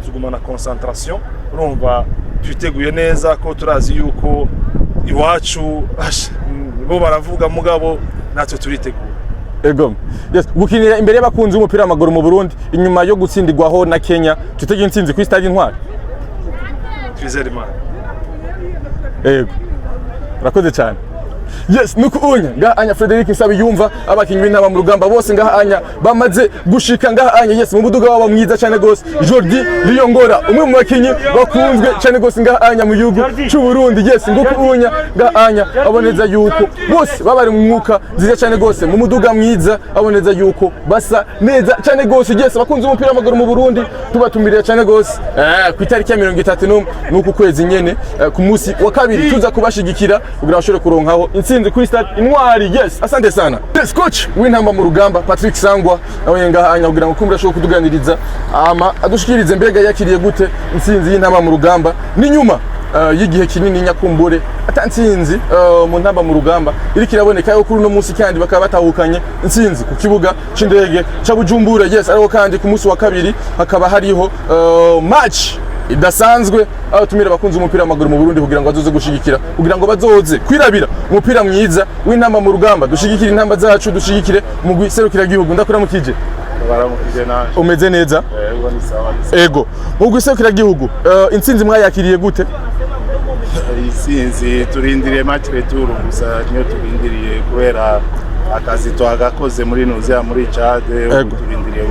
tugumana concentration urumva twiteguye neza ko turazi yuko iwacu bo baravuga mugabo natwe turitegura. Ego. Yes, gukinira imbere y'abakunzi b'umupira w'amaguru mu Burundi inyuma yo gutsindirwaho na Kenya tutege intsinzi kuri Stade Intwari. Twizere Imana. Ego. Rakoze cyane. Yes, nukuunya ngaha anya Frederic Nsabiyumva abakinyi b'intaba mu rugamba bose ngaha anya bamaze gushika ngaha anya yes mu muduga wabo mwiza cyane gose Jordi Liyongora umwe mu bakinyi bakunzwe cyane gose ngaha anya mu gihugu cy'u Burundi yes ngukuunya ngaha anya aboneza yuko bose babari mu mwuka nziza cyane gose mu muduga mwiza aboneza yuko basa neza cyane gose yes bakunze umupira w'amaguru mu Burundi tubatumiriye cyane gose ku itariki ya 31 nuku kwezi nyene ku munsi wa kabiri tuza kubashigikira kugira bashobore kuronkaho intsinzi kuri Stade Intwari. Yes, asante sana. Yes, coach w'intamba mu rugamba Patrick Sangwa nawe ngahanya kugira ngo kumbura shoko kuduganiriza adushikirize mbega yakiriye gute intsinzi y'intamba mu rugamba ni nyuma y'igihe kinini nyakumbure atantsinzi mu ntamba mu rugamba iri kiraboneka yo kuri no munsi kandi bakaba batahukanye intsinzi ku kibuga c'indege ca Bujumbura. Yes, ariko kandi ku munsi wa kabiri hakaba hariho match idasanzwe aho tumira bakunze umupira w'amaguru mu Burundi kugira ngo bazoze gushigikira kugira ngo bazoze kwirabira umupira mwiza w'intamba mu rugamba dushigikira intamba zacu dushigikire mu gwiserukira gihugu. Ndakora mukije baramukije naje umeze neza ego ni sawa ego mu gwiserukira gihugu intsinzi mwayakiriye gute? Intsinzi turindiriye match retour gusa niyo turindiriye kubera akazi twagakoze muri Nuzia muri Chad turindiriye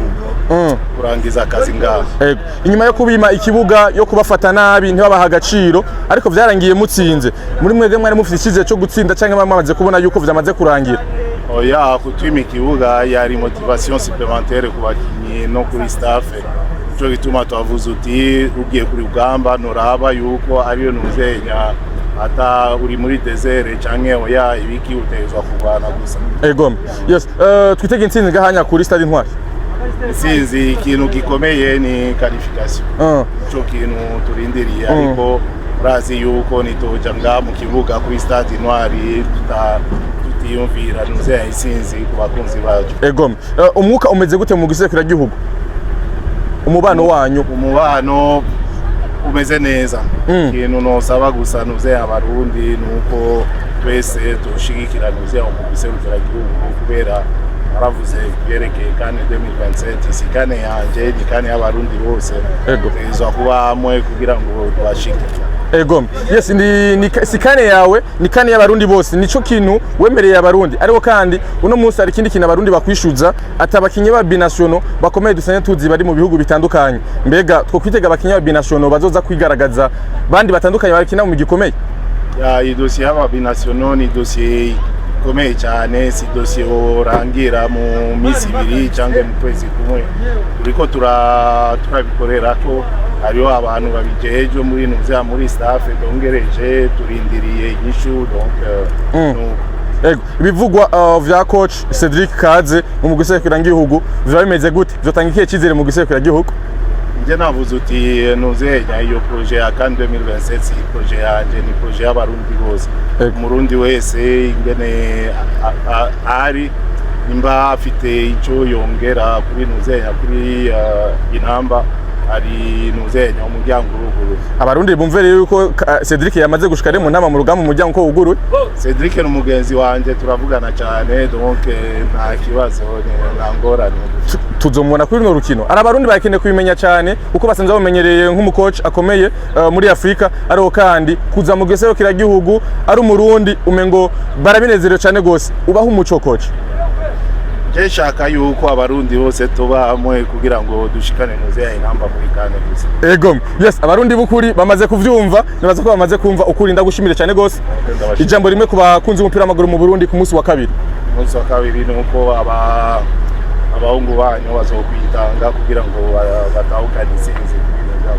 kurangiza akazi ngaho. Ego inyuma yo kubima ikibuga yo kubafata nabi ntibabaha agaciro ariko vyarangiye mutsinze muri mwege mwari mufite ikize cyo gutsinda canke mwamaze kubona yuko vyamaze kurangira? Oya kutwima ikibuga yari motivation supplémentaire ku bakinyi no kuri staff cyo gituma twavuze uti ugiye kuri rugamba noraba yuko ariyo Nuzenya ata uri muri desert canke oya ibiki utezwa kurwana gusa. Ego yes twitege intsinzi gahanya kuri Stade Intwari. Intsinzi ikintu gikomeye ni qualification cyo kintu turindiriye ariko urazi yuko nitoja nga mu kibuga kuri Stade Intwari tutiyumvira Nuzenya intsinzi ku bakunzi bacu. Ego umwuka umeze gute mu gisekura gihugu umubano wanyu? Umubano umeze neza ikintu nosaba gusa Nuzenya abarundi nuko twese tushigikira Nuzenya mu giserukira gihugu kubera aravuze byerekeye kandi 2027 sikane yanje nikane y'abarundi bose tezo kuba hamwe kugira ngo tubashike. Ego yes ni sikane yawe nikane y'abarundi bose nico kintu wemereye abarundi ariko kandi uno munsi ari kindi kintu abarundi bakwishuza atabakinye ba binational bakomeye dusanye tuzi bari mu bihugu bitandukanye mbega two kwitega abakinye ba binational bazoza kwigaragaza bandi batandukanye bakina mu gikomeye ya idossier y'aba binational ni dossier komeye cyane si dossier orangira mu misi ibiri cyangwa mu kwezi kumwe turiko turabikorera ko hariho abantu babijeje muri Nuzenya muri staff dongereje turindiriye inyishu donc ego ibivugwa vya coach Cedric Kaze mu gisekura gihugu biba bimeze gute vyotanga ikihe cizere mu gisekura gihugu? Nje navuze uti Nuzenya iyo projet ya kan 2027 projet yanje ni projet y'abarundi bose umurundi wese ingene ari nimba afite ico yongera kuri Nuzenya kuri intamba ari Nuzenya umuryango uruguru abarundi bumve rero yuko Cedric yamaze gushika mu ntama mu rugamba umuryango ko uguruye. Cedric ni umugenzi wanje turavugana cyane donc nta kibazo ntangorane tuzomubona kuri no rukino ari abarundi bakeneye kubimenya cyane uko basanze bamenyereye nk'umucoach akomeye muri Afrika ariko kandi kuza mu giserukira gihugu ari umurundi umengo barabinezerewe cyane gose ubaho umuco coach. Shaka yuko abarundi bose tuba hamwe kugira ngo dushikane Nuzenya intamba muri kane gusa. Ego yes abarundi bukuri bamaze kuvyumva nibaza ko bamaze kumva ukuri ndagushimire cyane gose. Ijambo rimwe ku bakunzi umupira w'amaguru mu Burundi ku munsi wa kabiri. Munsi wa kabiri nuko abahungu banyu bazokwitanga kugira ngo batahukane intsinzi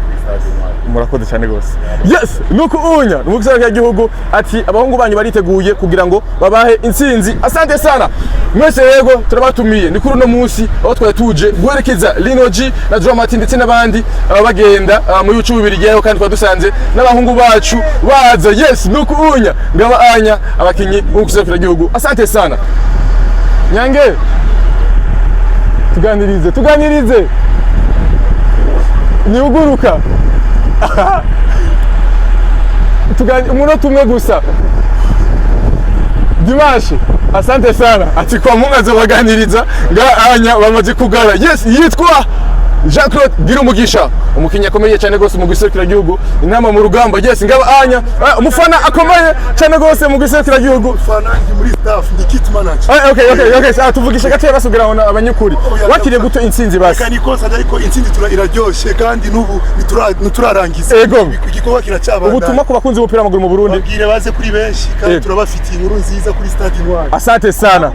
kuri stade Intwari. Murakoze cyane gose. Yes, nuko unya n'umugisha w'igihugu ati abahungu banyu bariteguye kugira ngo babahe intsinzi. Asante sana. Mwese yego turabatumiye ni kuri no munsi aho twari tuje guherekeza Lino G na Dramati ndetse n'abandi bagenda mu yucu bibirigeho kandi twadusanze n'abahungu bacu baza. Yes, nuko unya ngaba anya abakinyi b'umugisha w'igihugu. Asante sana. Nyange tuganirize niuguruka umunota umwe gusa Dimashi. Asante sana ati kwa Mungu azobaganiriza anya bamaze kugara. Yes, yitwa Jean-Claude Girumugisha umukinya akomeye cyane gose mu gisekera gihugu inama mu rugamba. Yes, ngaba anya umufana akomeye cyane gose mu gisekera gihugu. Umufana ndi muri staff ndi kit manager. Okay sa tuvugisha gato basubira hona abanyukuri wakiriye guto intsinzi basi kandi kosa ariko intsinzi iraryoshe kandi nubu niturarangiza igikorwa kiracabana. Ubutuma ku bakunzi b'umupira w'amaguru mu Burundi babwire baze kuri benshi kandi turabafitiye inkuru nziza kuri stade Intwari. Asante sana.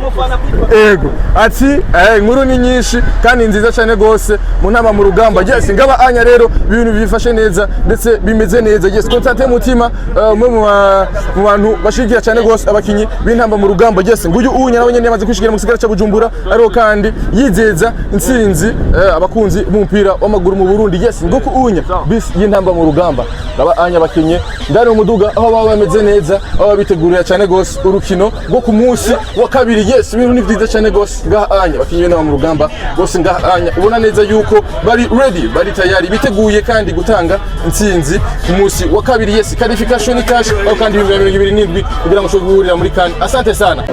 Ego ati inkuru ni nyinshi kandi nziza cyane gose mu nama mu rugamba. Yes, ngaba anya rero ibintu bifashe neza ndetse bimeze neza. Yes, Constantin Mutima mu bantu bashigira cyane gose abakinyi b'intamba mu rugamba. Yes, nguyu unya nawe nyene yamaze kwishigira mu kisigara cya Bujumbura ariho kandi yizeza intsinzi abakunzi b'umupira w'amaguru mu Burundi. Yes, nguko unya bis y'intamba mu rugamba ngaba anya abakinyi ndari mu muduga aho baba bameze neza aho bitegurira cyane gose urukino rwo ku munsi wa kabiri. Yes, ibintu ni vyiza cyane gose ngaha anya abakinyi b'intamba mu rugamba gose ngaha anya ubona neza yuko bari ready bari tayari biteguye kandi gutanga intsinzi ku munsi wa kabiri. Yes, qualification cash aho kandi 2027 kugira ngo ushobore guhurira muri CAN. Asante sana.